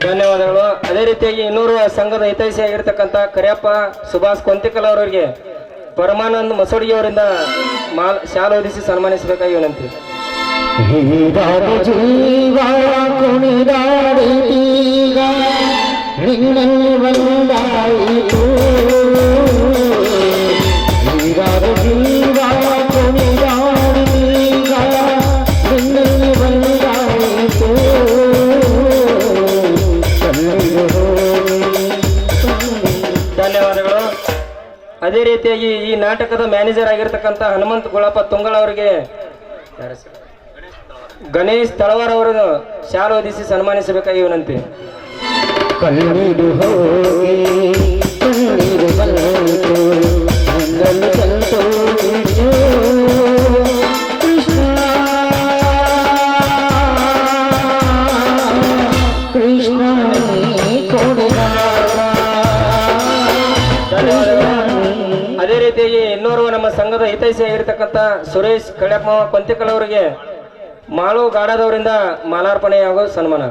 ಧನ್ಯವಾದಗಳು. ಅದೇ ರೀತಿಯಾಗಿ ಇನ್ನೂರು ಸಂಘದ ಹಿತೈಷಿ ಆಗಿರ್ತಕ್ಕಂಥ ಕರಿಯಪ್ಪ ಸುಭಾಷ್ ಕೊಂತಿಕಲ್ ಅವರಿಗೆ ಪರಮಾನಂದ್ ಮಸೋಡಿಗೆ ಅವರಿಂದ ಶಾಲೆ ಹೊದಿಸಿ ಸನ್ಮಾನಿಸಬೇಕಾಗಿ ವಿನಂತಿ. ಹೀರಾದ ಜೀವ ಕುಣಿದಾಡಿಗ ನಿನ್ನಲ್ಲಿ ಬಂದಾಯಿತು ಹೀರಾದ ಜೀವ ಕುಣಿದಾಡಿಗ ನಿನ್ನಲ್ಲಿ ಬಂದಾಯಿತು ಧನ್ಯವಾದಗಳು. ಅದೇ ರೀತಿಯಾಗಿ ಈ ನಾಟಕದ ಮ್ಯಾನೇಜರ್ ಆಗಿರ್ತಕ್ಕಂಥ ಹನುಮಂತ್ ಗುಳಪ್ಪ ತುಂಗಳ ಅವರಿಗೆ ಗಣೇಶ್ ತಳವಾರ್ ಅವರನ್ನು ಶಾಲೆ ಹೊದಿಸಿ ಸನ್ಮಾನಿಸಬೇಕಾಗಿ ವಿನಂತಿ. ಕಣ್ಣೀರು ಹೋಗಿ ಕಣ್ಣೀರು ಬಂತು ಕಣ್ಣಲ್ಲಿ ಕಲ್ತು ಕೃಷ್ಣ ಕೃಷ್ಣ ಅದೇ ರೀತಿಯಾಗಿ ಇನ್ನೋರ್ವ ನಮ್ಮ ಸಂಘದ ಹಿತೈಷಿ ಆಗಿರ್ತಕ್ಕಂಥ ಸುರೇಶ್ ಕಳ್ಯಪ್ಪ ಕೊಂತಿಕಲ್ ಅವರಿಗೆ ಮಾಳು ಗಾಡದವರಿಂದ ಮಾಲಾರ್ಪಣೆ ಹಾಗೂ ಸನ್ಮಾನ.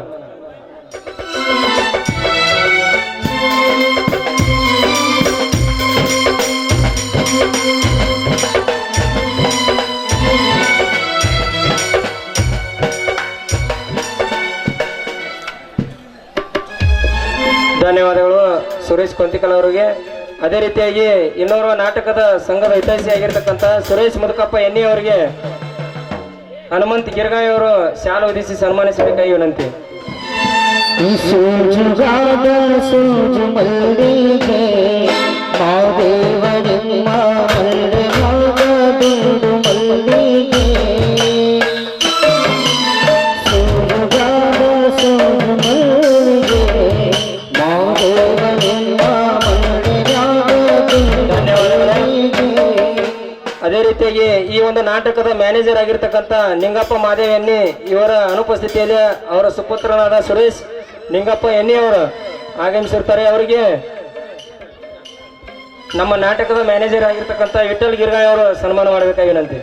ಧನ್ಯವಾದಗಳು ಸುರೇಶ್ ಕೊಂತಿಕಲ್ ಅವರಿಗೆ. ಅದೇ ರೀತಿಯಾಗಿ ಇನ್ನೋರ್ವ ನಾಟಕದ ಸಂಘದ ಹಿತೈಷಿ ಆಗಿರ್ತಕ್ಕಂಥ ಸುರೇಶ್ ಮುದುಕಪ್ಪ ಎಣ್ಣಿ ಅವರಿಗೆ ಹನುಮಂತ್ ಗಿರ್ಗಾಯಿ ಅವರು ಶಾಲೆ ಹೊದಿಸಿ ಸನ್ಮಾನಿಸಬೇಕಾಗಿ ವಿನಂತಿ. ಸೂಜುಗಾದ ಸೂಜು ಮಲ್ಲಿಗೆ ಮಾದೇವರಿಮ್ಮ ಮಲ್ಲೆ ಮಗದುಂಡು ಮಲ್ಲಿಗೆ ಸೂಜುಗಾದ ಸೂಜು ಮಲ್ಲಿಗೆ ಮಾದೇವರಿಮ್ಮ ಮಲ್ಲೆ ಮಗದುಂಡು ಮಲ್ಲಿಗೆ. ಅದೇ ರೀತಿಯಾಗಿ ಈ ಒಂದು ನಾಟಕದ ಮ್ಯಾನೇಜರ್ ಆಗಿರ್ತಕ್ಕಂಥ ನಿಂಗಪ್ಪ ಮಾದೇವ್ ಎಣ್ಣಿ ಇವರ ಅನುಪಸ್ಥಿತಿಯಲ್ಲಿ ಅವರ ಸುಪುತ್ರನಾದ ಸುರೇಶ್ ನಿಂಗಪ್ಪ ಎಣ್ಣಿ ಅವರು ಆಗಮಿಸಿರ್ತಾರೆ. ಅವರಿಗೆ ನಮ್ಮ ನಾಟಕದ ಮ್ಯಾನೇಜರ್ ಆಗಿರ್ತಕ್ಕಂಥ ವಿಠಲ್ ಗಿರ್ಗಾಯಿ ಅವರು ಸನ್ಮಾನ ಮಾಡಬೇಕಾಗಿ ವಿನಂತಿ.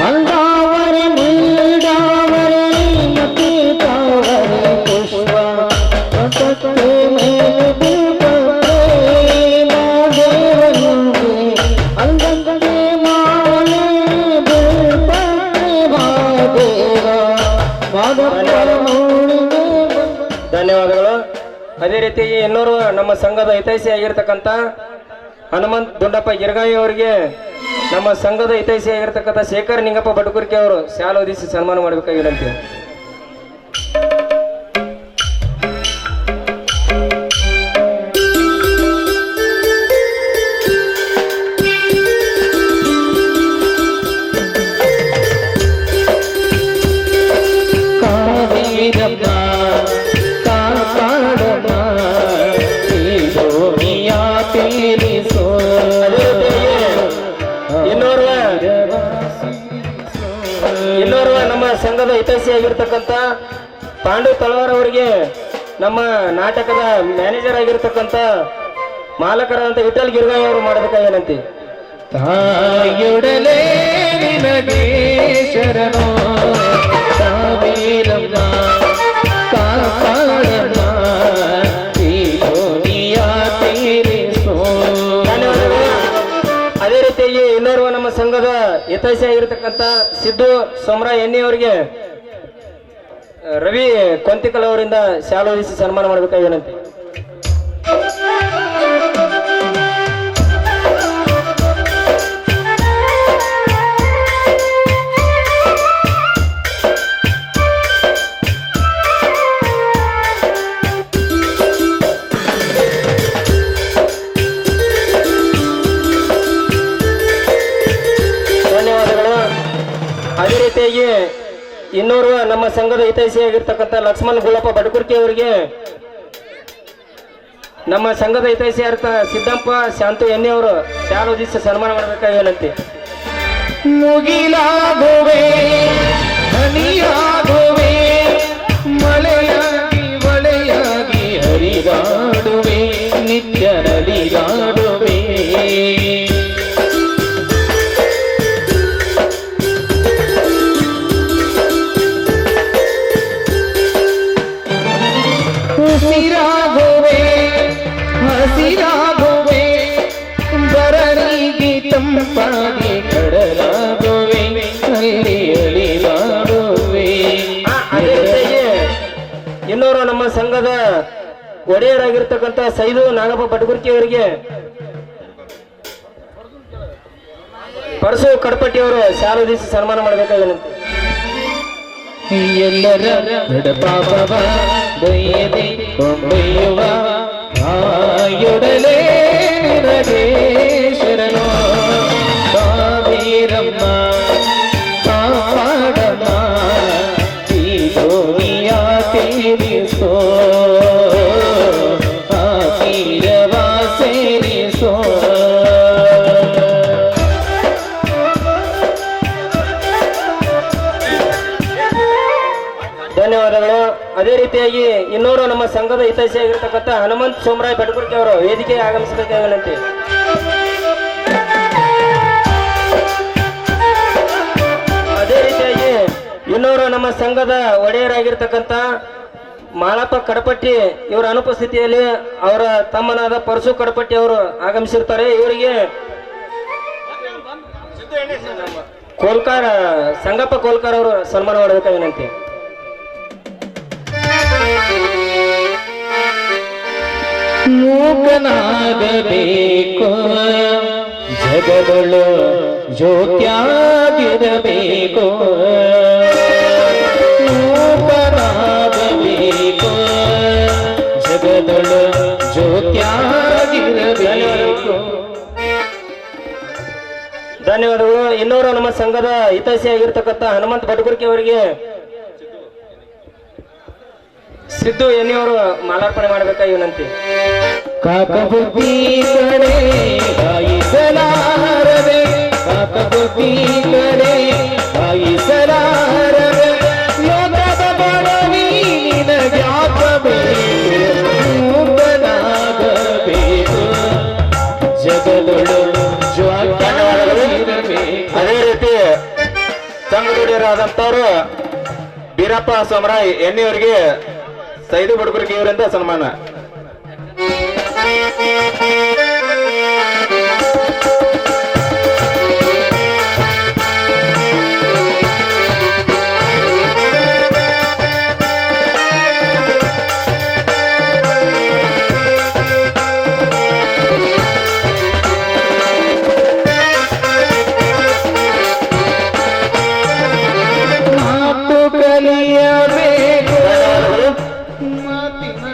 ಅಂದಾವರೆ ನೀಡಾವರೆ ಮತಿ ತಾವರೆ ಪುಷ್ಪ ಪಟಕೆ ಮೇಲೆ ಬಿಲ್ಪಕ್ಕೆ ಮಾದೇವನಿಗೆ ಅಂದಂಗೆ ಮಾವನೆ ಬಿಲ್ಪಕ್ಕೆ ಮಾದೇವ ಮಾದಪ್ಪರ ಮೌಳಿಗೆ. ಧನ್ಯವಾದಗಳು. ಅದೇ ರೀತಿ ಇನ್ನೋರ್ವ ನಮ್ಮ ಸಂಘದ ಹಿತೈಷಿ ಆಗಿರ್ತಕ್ಕಂಥ ಹನುಮಂತ್ ದುಂಡಪ್ಪ ಗಿರ್ಗಾಯಿ ಅವರಿಗೆ ನಮ್ಮ ಸಂಘದ ಹಿತೈಷಿ ಆಗಿರ್ತಕ್ಕಂಥ ಶೇಖರ್ ನಿಂಗಪ್ಪ ಬಟಕುರ್ಕಿ ಅವರು ಶಾಲೆ ಹೊದಿಸಿ ಸನ್ಮಾನ ಮಾಡಬೇಕಾಗಿ ವಿನಂತಿ. ಕಾವೇರಮ್ಮ ಕಾಪಾಡಮ್ಮ ಈ ಭೂಮಿಯ ತೀರಿಸೋ. ಇನ್ನೋರ್ವ ನಮ್ಮ ಸಂಘದ ಹಿತೈಷಿ ಆಗಿರ್ತಕ್ಕಂಥ ಪಾಂಡು ತಳವಾರ್ ಅವರಿಗೆ ನಮ್ಮ ನಾಟಕದ ಮ್ಯಾನೇಜರ್ ಆಗಿರ್ತಕ್ಕಂಥ ಮಾಲಕರಾದಂಥ ವಿಠಲ್ ಗಿರ್ಗಾಯಿ ಅವರು ಮಾಡಬೇಕಾಗಿ ವಿನಂತಿ. ತಾಯೊಡಲೇ ನಿನಗೆ ಶರಣೋ ಕಾವೇರಮ್ಮ ಕಾಪಾಡಮ್ಮ ಈ ಭೂಮಿಯ ತೀರಿಸೋ. ಅದೇ ರೀತಿಯಾಗಿ ಇನ್ನೋರ್ವ ನಮ್ಮ ಸಂಘದ ಹಿತೈಷಿ ಆಗಿರ್ತಕ್ಕಂಥ ಸಿದ್ದು ಸೋಮರ ಎಣ್ಣಿ ಅವರಿಗೆ ರವಿ ಕೊಂತಿಕಲ್ ಅವರಿಂದ ಶಾಲೆ ಹೊದಿಸಿ ಸನ್ಮಾನ ಮಾಡಬೇಕಾಗಿ ವಿನಂತಿ. ಧನ್ಯವಾದಗಳು. ಅದೇ ರೀತಿಯಾಗಿ ಇನ್ನೋರ್ವ ನಮ್ಮ ಸಂಘದ ಹಿತೈಷಿ ಆಗಿರ್ತಕ್ಕಂಥ ಲಕ್ಷ್ಮಣ್ ಗುಳಪ್ಪ ಬಡಕುರ್ಕಿ ಅವರಿಗೆ ನಮ್ಮ ಸಂಘದ ಹಿತೈಷಿಯಾರ್ಥ ಸಿದ್ದಪ್ಪ ಶಾಂತು ಎಣ್ಣೆ ಅವರು ಶಾಲು ದಿವಸ ಸನ್ಮಾನ ಮಾಡಬೇಕಾಗಿ ವಿನಂತಿ. ಮುಗಿಲಾಗುವೆ ಹನಿಯಾಗುವೆ ಮಳೆಯಾಗಿ ಮಳೆಯಾಗಿ ಹರಿದಾಡುವೆ ನಿತ್ಯ ನಲಿದಾಡುವೆ ಹಸಿರಾಗುವೆ ಹಸಿರಾಗುವೆ ಬರಲಿಗೆ ತಂಪಾಗಿ ಕಡಲಾಗುವೆ ಅಲ್ಲಿ ಅಲಿದಾಡುವೆ. ಅದೇ ರೀತಿಯಾಗಿ ಇನ್ನೋರು ನಮ್ಮ ಸಂಘದ ಒಡೆಯರಾಗಿರ್ತಕ್ಕಂಥ ಸೈದು ನಾಗಪ್ಪ ಬಟಗುರ್ಕಿ ಅವರಿಗೆ ಪರಸು ಕಡಪಟ್ಟಿ ಅವರು ಶಾಲು ದಿವಸ ಸನ್ಮಾನ ಮಾಡಬೇಕಾಗಿ ವಿನಂತಿ. ಎಲ್ಲರ ನಡಪಾಪವ ದಯದೆ ಕೊಂಡೊಯ್ಯುವ ಆಯೊಡಲೇ ನಿನಗೆ ಶರಣು ಕಾವೇರಮ್ಮ ಕಾಪಾಡಮ್ಮ ಈ ದೋಣಿಯ ತೀರಿಸೋ ಆ ತೀರವ ಸೇರಿಸೋ. ಧನ್ಯವಾದಗಳು. ಅದೇ ರೀತಿಯಾಗಿ ಇನ್ನೋರು ನಮ್ಮ ಸಂಘದ ಹಿತೈಷಿಯಾಗಿರ್ತಕ್ಕಂಥ ಹನುಮಂತ್ ಸೋಮರಾಯ್ ಬಟಗುರ್ಕಿ ಅವರು ವೇದಿಕೆಗೆ ಆಗಮಿಸಬೇಕಾಗಿ ವಿನಂತಿ. ಅದೇ ರೀತಿಯಾಗಿ ಇನ್ನೋರು ನಮ್ಮ ಸಂಘದ ಒಡೆಯರಾಗಿರ್ತಕ್ಕಂಥ ಮಾಳಪ್ಪ ಕಡಪಟ್ಟಿ ಇವರ ಅನುಪಸ್ಥಿತಿಯಲ್ಲಿ ಅವರ ತಮ್ಮನಾದ ಪರಸು ಕಡಪಟ್ಟಿ ಅವರು ಆಗಮಿಸಿರ್ತಾರೆ. ಇವರಿಗೆ ಕೋಲ್ಕಾರ್ ಸಂಗಪ್ಪ ಕೋಲ್ಕಾರ್ ಅವರು ಸನ್ಮಾನ ಮಾಡಬೇಕಾಗಿ ವಿನಂತಿ. ಮೂಕನಾಗಬೇಕು ಜಗದಳು ಜ್ಯೋತ್ಯಾಗಿರಬೇಕು ಮೂಕನಾಗಬೇಕು ಜಗದಳು ಜ್ಯೋತ್ಯಾಗಿರಬೇಕು. ಧನ್ಯವಾದಗಳು. ಇನ್ನೋರು ನಮ್ಮ ಸಂಘದ ಹಿತೈಷಿಯಾಗಿರ್ತಕ್ಕಂಥ ಹನುಮಂತ ಬಟಗುರ್ಕಿ ಅವರಿಗೆ ಸಿದ್ದು ಎನ್ನಿಯವರು ಮಾಲಾರ್ಪಣೆ ಮಾಡಬೇಕಾಗಿ ವಿನಂತಿ. ಕಾಕಬುದ್ಧಿ ಕಡೆ ಕಾಯಿಸಲಾರದೆ ಕಾಕಬುದ್ಧಿ ಕಡೆ ಕಾಯಿಸಲಾರದೆ ಲೋಕದ ಬಡವಿ ನಿನಗ್ಯಾಕಬೇಕು ಮೂಕನಾಗಬೇಕು ಜಗದೊಳು ಜ್ವಾಲವಿರಬೇಕು. ಅದೇ ರೀತಿ ಸಂಘದೊಡೆಯರಾದಂತವರು ಬೀರಪ್ಪ ಸೋಮರಾಯ್ ಎನ್ನಿಯವರಿಗೆ ಸೈದು ಬಡಗುರ್ಕಿ ಇವರಿಂದ ಸನ್ಮಾನ. ಮಾತು ಕಲಿಯಬೇಕು ಮಾತಿನ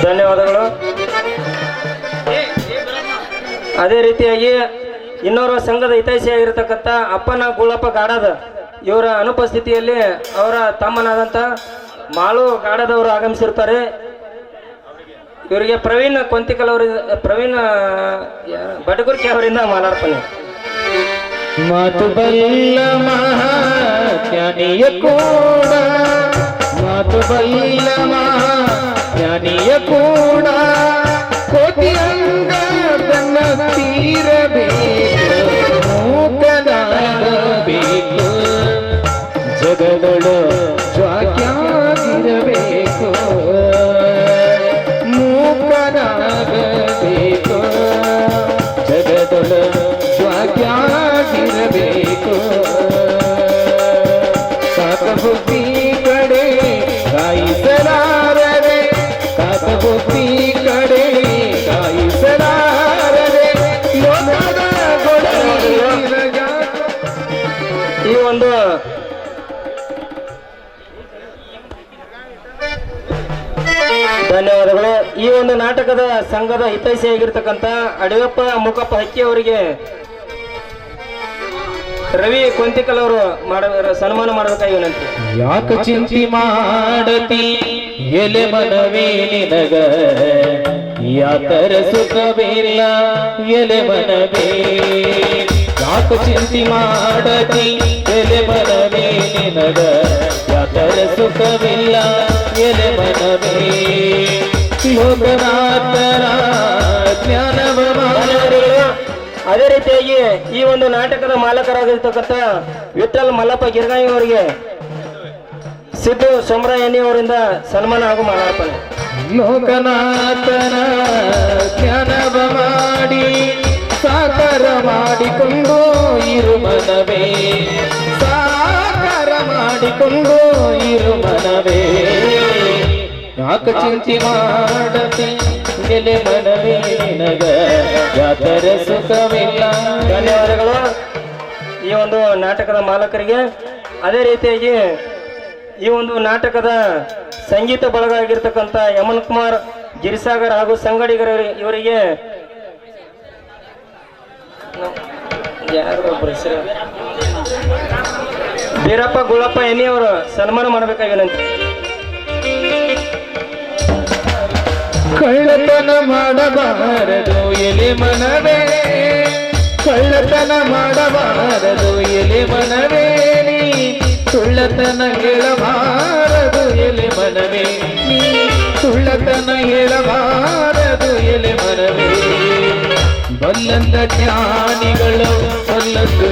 ಧನ್ಯವಾದಗಳು. ಅದೇ ರೀತಿಯಾಗಿ ಇನ್ನೋರ್ವ ಸಂಘದ ಹಿತೈಷಿಯಾಗಿರ್ತಕ್ಕಂಥ ಅಪ್ಪನ ಗುಳಪ್ಪ ಗಾಡದ ಇವರ ಅನುಪಸ್ಥಿತಿಯಲ್ಲಿ ಅವರ ತಮ್ಮನಾದಂಥ ಮಾಳು ಗಾಡದವರು ಆಗಮಿಸಿರ್ತಾರೆ. ಇವರಿಗೆ ಪ್ರವೀಣ್ ಕೊಂತಿಕಲ್ ಅವರ ಪ್ರವೀಣ್ ಬಟಗುರ್ಕಿ ಅವರಿಂದ ಮಾಲಾರ್ಪಣೆ. ಮಾತು ಬಲ್ಲ ಮಹಾಜ್ಞಾನಿಯ ಕೂಡ ಮಾತು ಬಲ್ಲ ಮಹಾಜ್ಞಾನಿಯ ಕೂಡ ಕೋಟಿಯಂಗ ತನ್ನ ತೀರಬೇಕು ಮೂಕನಾಗಬೇಕು ಜಗದಳು ಜ್ವಾಕ್ಯಾಗಿರಬೇಕು ಮೂಕನಾಗಬೇಕು ಜಗದಳು ಜ್ವಾಕ್ಯಾಗಿರಬೇಕು. ಕಾಕಬುದ್ಧಿ ಕಡೆ ಕಾಯಿಸಲಾರದೆ ಕಾಕಬುದ್ಧಿ ಕಡೆ ಕಾಯಿಸಲಾರದೆ ಧನ್ಯವಾದಗಳು. ಈ ಒಂದು ನಾಟಕದ ಸಂಘದ ಹಿತೈಷಿಯಾಗಿರ್ತಕ್ಕಂಥ ಅಡಿಯಪ್ಪ ಮುಖಪ್ಪ ಹಕ್ಕಿ ಅವರಿಗೆ ರವಿ ಕೊಂತಿಕಲ್ ಅವರು ಸನ್ಮಾನ ಮಾಡಬೇಕಾಗಿ ವಿನಂತಿ. ಯಾಕ ಚಿಂತೆ ಮಾಡತಿ ಎಲೆ ಮನವೇ ನಿನಗ ಯಾತರ ಸುಖವಿಲ್ಲ ಎಲೆ ಮನವೇ. ಯಾಕ ಚಿಂತೆ ಮಾಡತಿ ಎಲೆ ಮನವೇ ನಿನಗ ಯಾತರ ಸುಖವಿಲ್ಲ ಎಲೆ ಮನವೇ. ಲೋಕನಾಥರ ಜ್ಞಾನವ ಅದೇ ರೀತಿಯಾಗಿ ಈ ಒಂದು ನಾಟಕದ ಮಾಲಕರಾಗಿರ್ತಕ್ಕಂಥ ವಿಠಲ್ ಮಲ್ಲಪ್ಪ ಗಿರ್ಗಾಯಿ ಅವರಿಗೆ ಸಿದ್ದು ಸೋಮರಾಯನಿ ಅವರಿಂದ ಸನ್ಮಾನ ಹಾಗೂ ಮಾಲಾರ್ಪಣೆ. ಲೋಕನಾಥನ ಜ್ಞಾನವ ಮಾಡಿ ಸಾಕಾರ ಮಾಡಿಕೊಂಡು ಇರು ಮನವೇ. ಸಾಕಾರ ಮಾಡಿಕೊಂಡು ಇರು ಮನವೇ. ಯಾಕ ಚಿಂತೆ ಮಾಡತಿ ಎಲೆ ಮನವೇ ನಿನಗ ಯಾತರ ಸುಖವಿಲ್ಲ. ಧನ್ಯವಾದಗಳು ಈ ಒಂದು ನಾಟಕದ ಮಾಲಕರಿಗೆ. ಅದೇ ರೀತಿಯಾಗಿ ಈ ಒಂದು ನಾಟಕದ ಸಂಗೀತ ಬಳಗ ಆಗಿರ್ತಕ್ಕಂಥ ಯಮನ್ ಕುಮಾರ್ ಗಿರಿಸಾಗರ್ ಹಾಗೂ ಸಂಗಡಿಗರ ಇವರಿಗೆ ಬೀರಪ್ಪ ಗುಳಪ್ಪ ಎನ್ನಿ ಅವರು ಸನ್ಮಾನ ಮಾಡಬೇಕಾಗಿ ವಿನಂತಿ. ಕಳ್ಳತನ ಮಾಡಬಾರದು ಎಲೆ ಮನವೇ. ಕಳ್ಳತನ ಮಾಡಬಾರದು ಎಲೆ ಮನವೇ. ನೀ ಸುಳ್ಳತನ ಹೇಳಬಾರದು ಎಲೆ ಮನವೇ. ನೀ ಸುಳ್ಳತನ ಹೇಳಬಾರದು ಎಲೆ ಮನವೇ. ಬಲ್ಲಂದ ಜ್ಞಾನಿಗಳು ಬಲ್ಲದ್ದು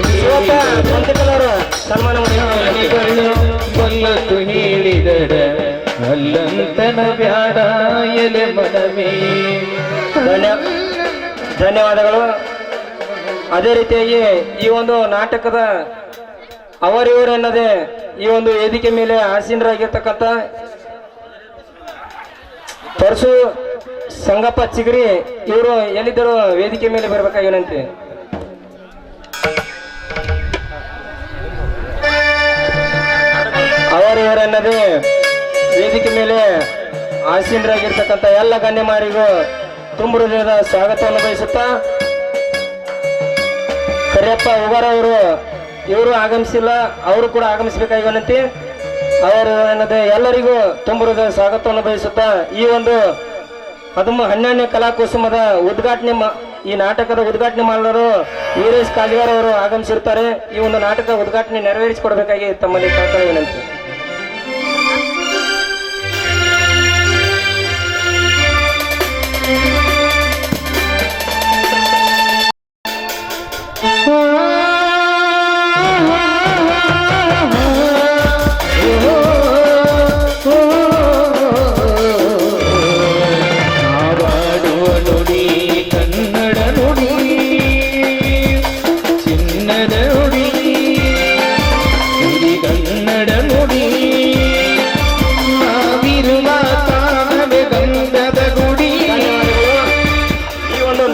ಕೊಂತಿಕಲ್ ಅವರು ಸನ್ಮಾನ ಮಾಡಬೇಕಾಗಿ ಜ್ಞಾನಿಗಳು ಬಲ್ಲದ್ದು ಹೇಳಿದರ ಅಲ್ಲಂತನ ಬ್ಯಾಡ ಎಲೆ ಮನವೇ. ಧನ್ಯವಾದಗಳು. ಅದೇ ರೀತಿಯಾಗಿ ಈ ಒಂದು ನಾಟಕದ ಅವರಿವರೆನ್ನದೇ ಈ ಒಂದು ವೇದಿಕೆ ಮೇಲೆ ಆಸೀನರಾಗಿರ್ತಕ್ಕಂಥ ಪರಸು ಸಂಗಪ್ಪ ಚಿಗರಿ ಇವರು ಎಲ್ಲಿದ್ದರೂ ವೇದಿಕೆ ಮೇಲೆ ಬರಬೇಕಾಗಿ ವಿನಂತಿ. ಅವರಿವರೆನ್ನದೇ ವೇದಿಕೆ ಮೇಲೆ ಆಸೀನರಾಗಿರ್ತಕ್ಕಂಥ ಎಲ್ಲ ಗಣ್ಯಮಾರಿಗೂ ತುಂಬ ಹೃದಯದ ಸ್ವಾಗತವನ್ನು ಬಯಸುತ್ತಾ ಕರಿಯಪ್ಪ ಉಗಾರ ಅವರು ಇವರು ಆಗಮಿಸಿಲ್ಲ, ಅವರು ಕೂಡ ಆಗಮಿಸಬೇಕಾಗಿ ವಿನಂತಿ. ಅವರು ಏನದೆ ಎಲ್ಲರಿಗೂ ತುಂಬ ಹೃದಯದ ಸ್ವಾಗತವನ್ನು ಬಯಸುತ್ತಾ ಈ ಒಂದು 12ನೇ ಕಲಾಕುಸುಮದ ಉದ್ಘಾಟನೆ ಈ ನಾಟಕದ ಉದ್ಘಾಟನೆ ಮಾಡಲು ವೀರೇಶ್ ಕಾಜಿಗಾರ್ ಅವರು ಆಗಮಿಸಿರ್ತಾರೆ. ಈ ಒಂದು ನಾಟಕ ಉದ್ಘಾಟನೆ ನೆರವೇರಿಸಿಕೊಡಬೇಕಾಗಿ ತಮ್ಮಲ್ಲಿ ಕಳಕಳಿ ವಿನಂತಿ.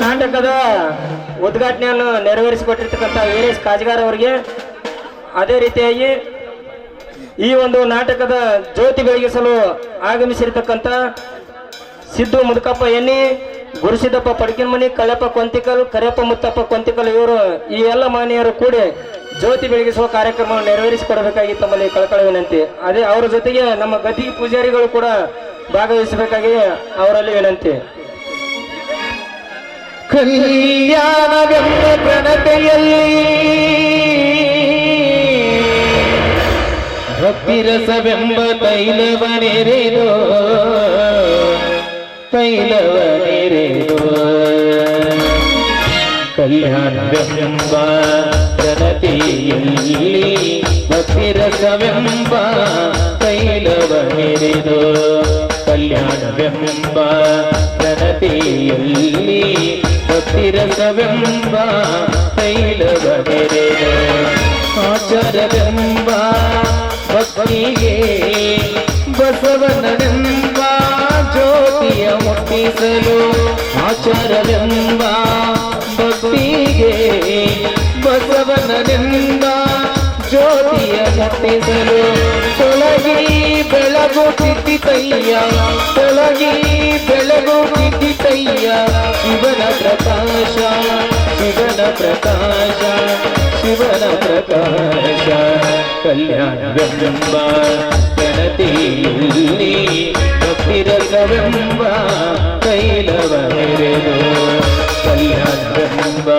ನಾಟಕದ ಉದ್ಘಾಟನೆಯನ್ನು ನೆರವೇರಿಸಿಕೊಟ್ಟಿರ್ತಕ್ಕಂಥ ವೀರೇಶ್ ಕಾಜ್ಗಾರ್ ಅವರಿಗೆ, ಅದೇ ರೀತಿಯಾಗಿ ಈ ಒಂದು ನಾಟಕದ ಜ್ಯೋತಿ ಬೆಳಗಿಸಲು ಆಗಮಿಸಿರ್ತಕ್ಕಂಥ ಸಿದ್ದು ಮುದುಕಪ್ಪ ಎನ್ನಿ, ಗುರುಸಿದ್ದಪ್ಪ ಪಡ್ಕಿನಮನಿ, ಕಳೆಪ್ಪ ಕೊಂತಿಕಲ್, ಕರಿಯಪ್ಪ ಮುತ್ತಪ್ಪ ಕೊಂತಿಕಲ್ ಇವರು ಈ ಎಲ್ಲ ಮಾನ್ಯರು ಕೂಡಿ ಜ್ಯೋತಿ ಬೆಳಗಿಸುವ ಕಾರ್ಯಕ್ರಮವನ್ನು ನೆರವೇರಿಸಿಕೊಡಬೇಕಾಗಿ ತಮ್ಮಲ್ಲಿ ಕಳಕಳಿ ವಿನಂತಿ. ಅದೇ ಅವರ ಜೊತೆಗೆ ನಮ್ಮ ಗದ್ದಿಗೆ ಪೂಜಾರಿಗಳು ಕೂಡ ಭಾಗವಹಿಸಬೇಕಾಗಿ ಅವರಲ್ಲಿ ವಿನಂತಿ. ಕಲ್ಯಾಣವೆಂಬ ಪ್ರಣತೆಯಲ್ಲಿ ಭಕ್ತಿರಸವೆಂಬ ತೈಲವನೆರೆದು ಕಲ್ಯಾಣವೆಂಬ ಪ್ರಣತೆಯಲ್ಲಿ ಭಕ್ತಿರಸವೆಂಬ ತೈಲವನೆರೆದು ಕಲ್ಯಾಣವೆಂಬ ಪ್ರಣತೆಯಲ್ಲಿ ಭಕ್ತಿರಸವೆಂಬ ತೈಲವನೆರೆದು ಆಚಾರವೆಂಬ ಭಕ್ತಿಗೆ ಬಸವನನೆಂಬ ಜ್ಯೋತಿಯ ಮುಟ್ಟಿಸಲು ಆಚಾರವೆಂಬ ಭಕ್ತಿಗೆ ಬಸವನನೆಂಬ ಜ್ಯೋತಿಯ ಮುಟ್ಟಿಸಲು ತೊಲಗಿ ಬೆಳಗುತ್ತಿದ್ದಯ್ಯ ತೊಲಗಿ ಬೆಳಗುತ್ತಿದ್ದಯ್ಯ ಶಿವನ ಪ್ರಕಾಶ ಶಿವನ ಪ್ರಕಾಶ ಶಿವನ ಪ್ರಕಾಶ ಕಲ್ಯಾಣವೆಂಬ ಗಣತಿಯಲ್ಲಿ ಭಕ್ತಿರಸವೆಂಬ ತೈಲವ ನೆರೆದು ಕಲ್ಯಾಣವೆಂಬ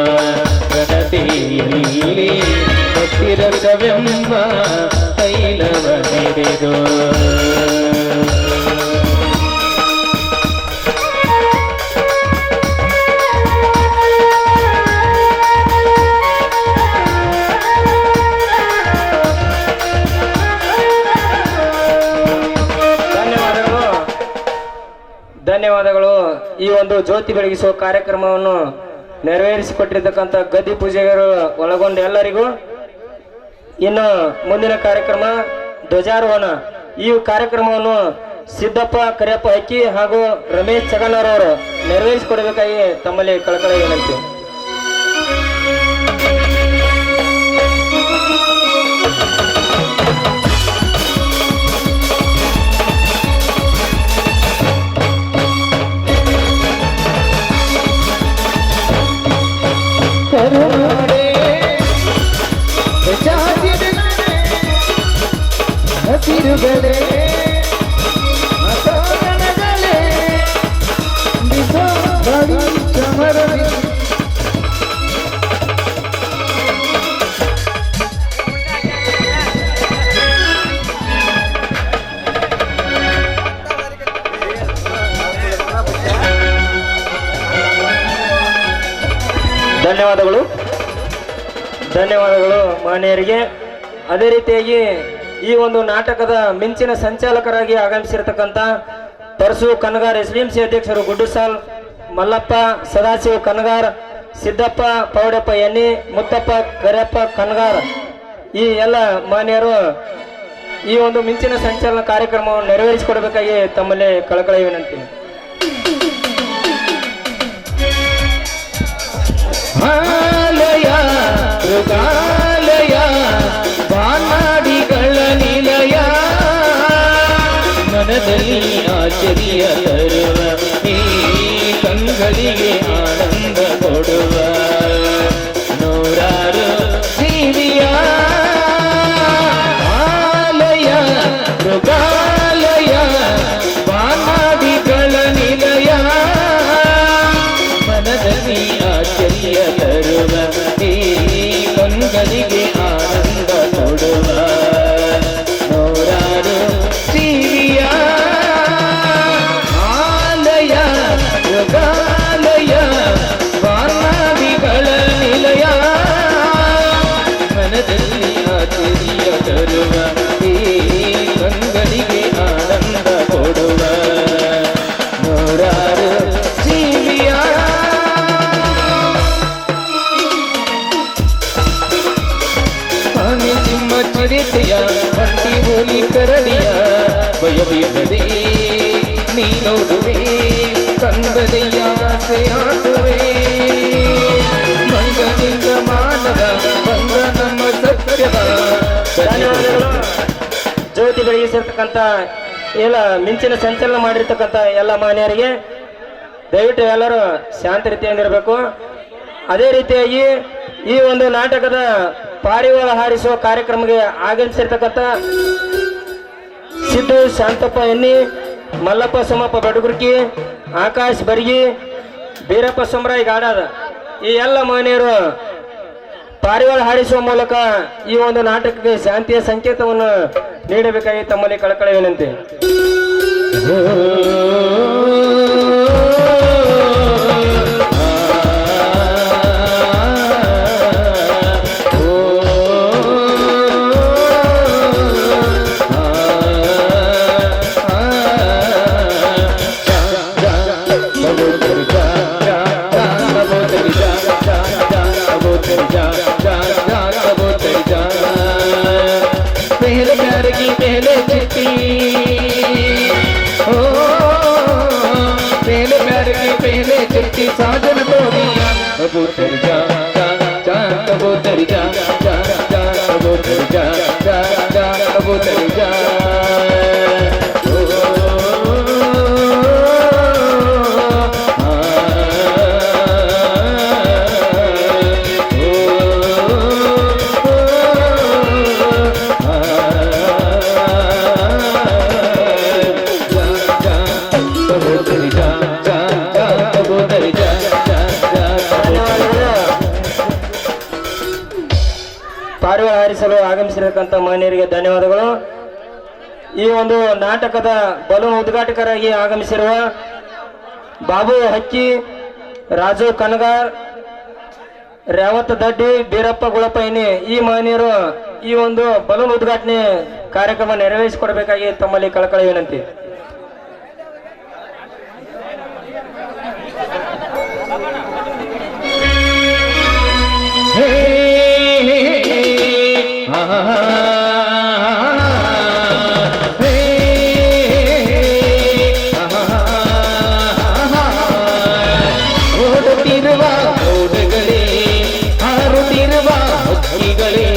ಗಣತಿಯಲ್ಲಿ ಭಕ್ತಿರಸವೆಂಬ ತೈಲವ ನೆರೆದು ಧನ್ಯವಾದಗಳು. ಈ ಒಂದು ಜ್ಯೋತಿ ಬೆಳಗಿಸುವ ಕಾರ್ಯಕ್ರಮವನ್ನು ನೆರವೇರಿಸಿಕೊಟ್ಟಿರ್ತಕ್ಕಂಥ ಗದ್ದಿ ಪೂಜೆಗಳು ಒಳಗೊಂಡ ಎಲ್ಲರಿಗೂ. ಇನ್ನು ಮುಂದಿನ ಕಾರ್ಯಕ್ರಮ ಧ್ವಜಾರೋಹಣ. ಈ ಕಾರ್ಯಕ್ರಮವನ್ನು ಸಿದ್ದಪ್ಪ ಕರಿಯಪ್ಪ ಹಕ್ಕಿ ಹಾಗೂ ರಮೇಶ್ ಚಗಣ್ಣರವರು ನೆರವೇರಿಸಿಕೊಡಬೇಕಾಗಿ ತಮ್ಮಲ್ಲಿ ಕಳಕಳಿ ವಿನಂತಿ. ಕರುಣೆ ಹಸಿರುಗಳೇ ಮತಗಣಗಳೇ ಬಡಿ ಸಮರದಿ ಧನ್ಯವಾದಗಳು. ಧನ್ಯವಾದಗಳು ಮಾನ್ಯರಿಗೆ. ಅದೇ ರೀತಿಯಾಗಿ ಈ ಒಂದು ನಾಟಕದ ಮಿಂಚಿನ ಸಂಚಾಲಕರಾಗಿ ಆಗಮಿಸಿರ್ತಕ್ಕಂಥ ಪರಸು ಕನಗಾರ್ SDMC ಅಧ್ಯಕ್ಷರು ಗುಡ್ಡುಸಾಲ್, ಮಲ್ಲಪ್ಪ ಸದಾಶಿವ ಕನಗಾರ್, ಸಿದ್ದಪ್ಪ ಪೌಡಪ್ಪ ಎನ್ನಿ, ಮುತ್ತಪ್ಪ ಕರಿಯಪ್ಪ ಕನಗಾರ್, ಈ ಎಲ್ಲ ಮಾನ್ಯರು ಈ ಒಂದು ಮಿಂಚಿನ ಸಂಚಾಲನ ಕಾರ್ಯಕ್ರಮವನ್ನು ನೆರವೇರಿಸಿಕೊಡಬೇಕಾಗಿ ತಮ್ಮಲ್ಲಿ ಕಳಕಳಿ ವಿನಂತಿ. ಆಲಯ ಮೃಗಾಲಯ ಬಾನಾಡಿಗಳ ನಿಲಯ ಮನದಲ್ಲಿ ಆಚರಿಯ ತರುವ ಈ ಕಂಗಳಿಗೆ ಆನಂದ ಕೊಡುವ ನೂರಾರು ಜೀವಿಯ ಆಲಯ ಮೃಗಾಲಯ ಬಾನಾಡಿಗಳ ನಿಲಯ ಮನದಲ್ಲಿ ಆಚರಿಯ ತರುವ ಈ ಕಂಗಳಿಗೆ ಆನಂದ ಕೊಡುವ ನೂರಾರು ಜೀವಿಯ ಆಲಯ ಮೃಗಾಲಯ ಬಾನಾದಿಗಳ ನಿಲಯ ಮನದಲ್ಲಿ ಆಚರಿಯ ತರುವ ಈ ಕಂಗಳಿಗೆ ಆನಂದ ಕೊಡುವ ನೂರಾರು ಜೀವಿಯ ನಿಮ್ಮ ಚರಿತೆಯ ಹಟ್ಟಿ ಹೋಲಿ ಕರಡಿಯ ಭಯವಿಲ್ಲದೆ ನೀ ನೋಡುವೆ ಕಂದದೆಯ ಆಸೆಯಾಡುವೆ ಮಂಗನಿಂದ ಮಾನವ ಬಂದ ನಮ್ಮ ಸತ್ಯದ ಧನ್ಯವಾದಗಳು. ಜ್ಯೋತಿ ಬೆಳಗಿಸಿರ್ತಕ್ಕಂಥ ಎಲ್ಲ ಮಿಂಚಿನ ಸಂಚಲನ ಮಾಡಿರ್ತಕ್ಕಂಥ ಎಲ್ಲ ಮಾನ್ಯರಿಗೆ ದಯವಿಟ್ಟು ಎಲ್ಲರೂ ಶಾಂತ ರೀತಿಯಿಂದಿರಬೇಕು. ಅದೇ ರೀತಿಯಾಗಿ ಈ ಒಂದು ನಾಟಕದ ಪಾರಿವಾಳ ಹಾರಿಸುವ ಕಾರ್ಯಕ್ರಮಕ್ಕೆ ಆಗಮಿಸಿರ್ತಕ್ಕಂಥ ಸಿದ್ದು ಶಾಂತಪ್ಪ ಎನ್ನಿ, ಮಲ್ಲಪ್ಪ ಸೋಮಪ್ಪ ಬಡಗುರ್ಕಿ, ಆಕಾಶ್ ಬರ್ಗಿ, ಬೀರಪ್ಪ ಸೋಮರಾಯ್ ಗಾಡಾದ, ಈ ಎಲ್ಲ ಮಾನ್ಯರು ಪಾರಿವಾಳ ಹಾರಿಸುವ ಮೂಲಕ ಈ ಒಂದು ನಾಟಕಕ್ಕೆ ಶಾಂತಿಯ ಸಂಕೇತವನ್ನು ನೀಡಬೇಕಾಗಿ ತಮ್ಮಲ್ಲಿ ಕಳಕಳಿ ವಿನಂತಿ. पहले प्यार की पहले चिट्ठी ओ पहले प्यार की पहले चिट्ठी साजन को दिया कबूतर जा जा जा कबूतर जा जा जा कबूतर जा जा जा कबूतर जा ಪಾರಿವಾಳ ಹಾರಿಸಲು ಆಗಮಿಸಿರತಕ್ಕಂಥ ಮಾನ್ಯರಿಗೆ ಧನ್ಯವಾದಗಳು. ಈ ಒಂದು ನಾಟಕದ ಬಲೂನ್ ಉದ್ಘಾಟಕರಾಗಿ ಆಗಮಿಸಿರುವ ಬಾಬು ಹಕ್ಕಿ, ರಾಜು ಕನಗಾರ್, ರೇವತ್ ದಡ್ಡಿ, ಬೀರಪ್ಪ ಗುಳಪೈನಿ ಈ ಮಾನ್ಯರು ಈ ಒಂದು ಬಲೂನ್ ಉದ್ಘಾಟನೆ ಕಾರ್ಯಕ್ರಮ ನೆರವೇರಿಸಿಕೊಡಬೇಕಾಗಿ ತಮ್ಮಲ್ಲಿ ಕಳಕಳಿ ವಿನಂತಿ. ಓಡುತ್ತಿರುವ ಓಡುಗಳೇ, ಹಾರುತ್ತಿರುವ ಹಕ್ಕಿಗಳೇ,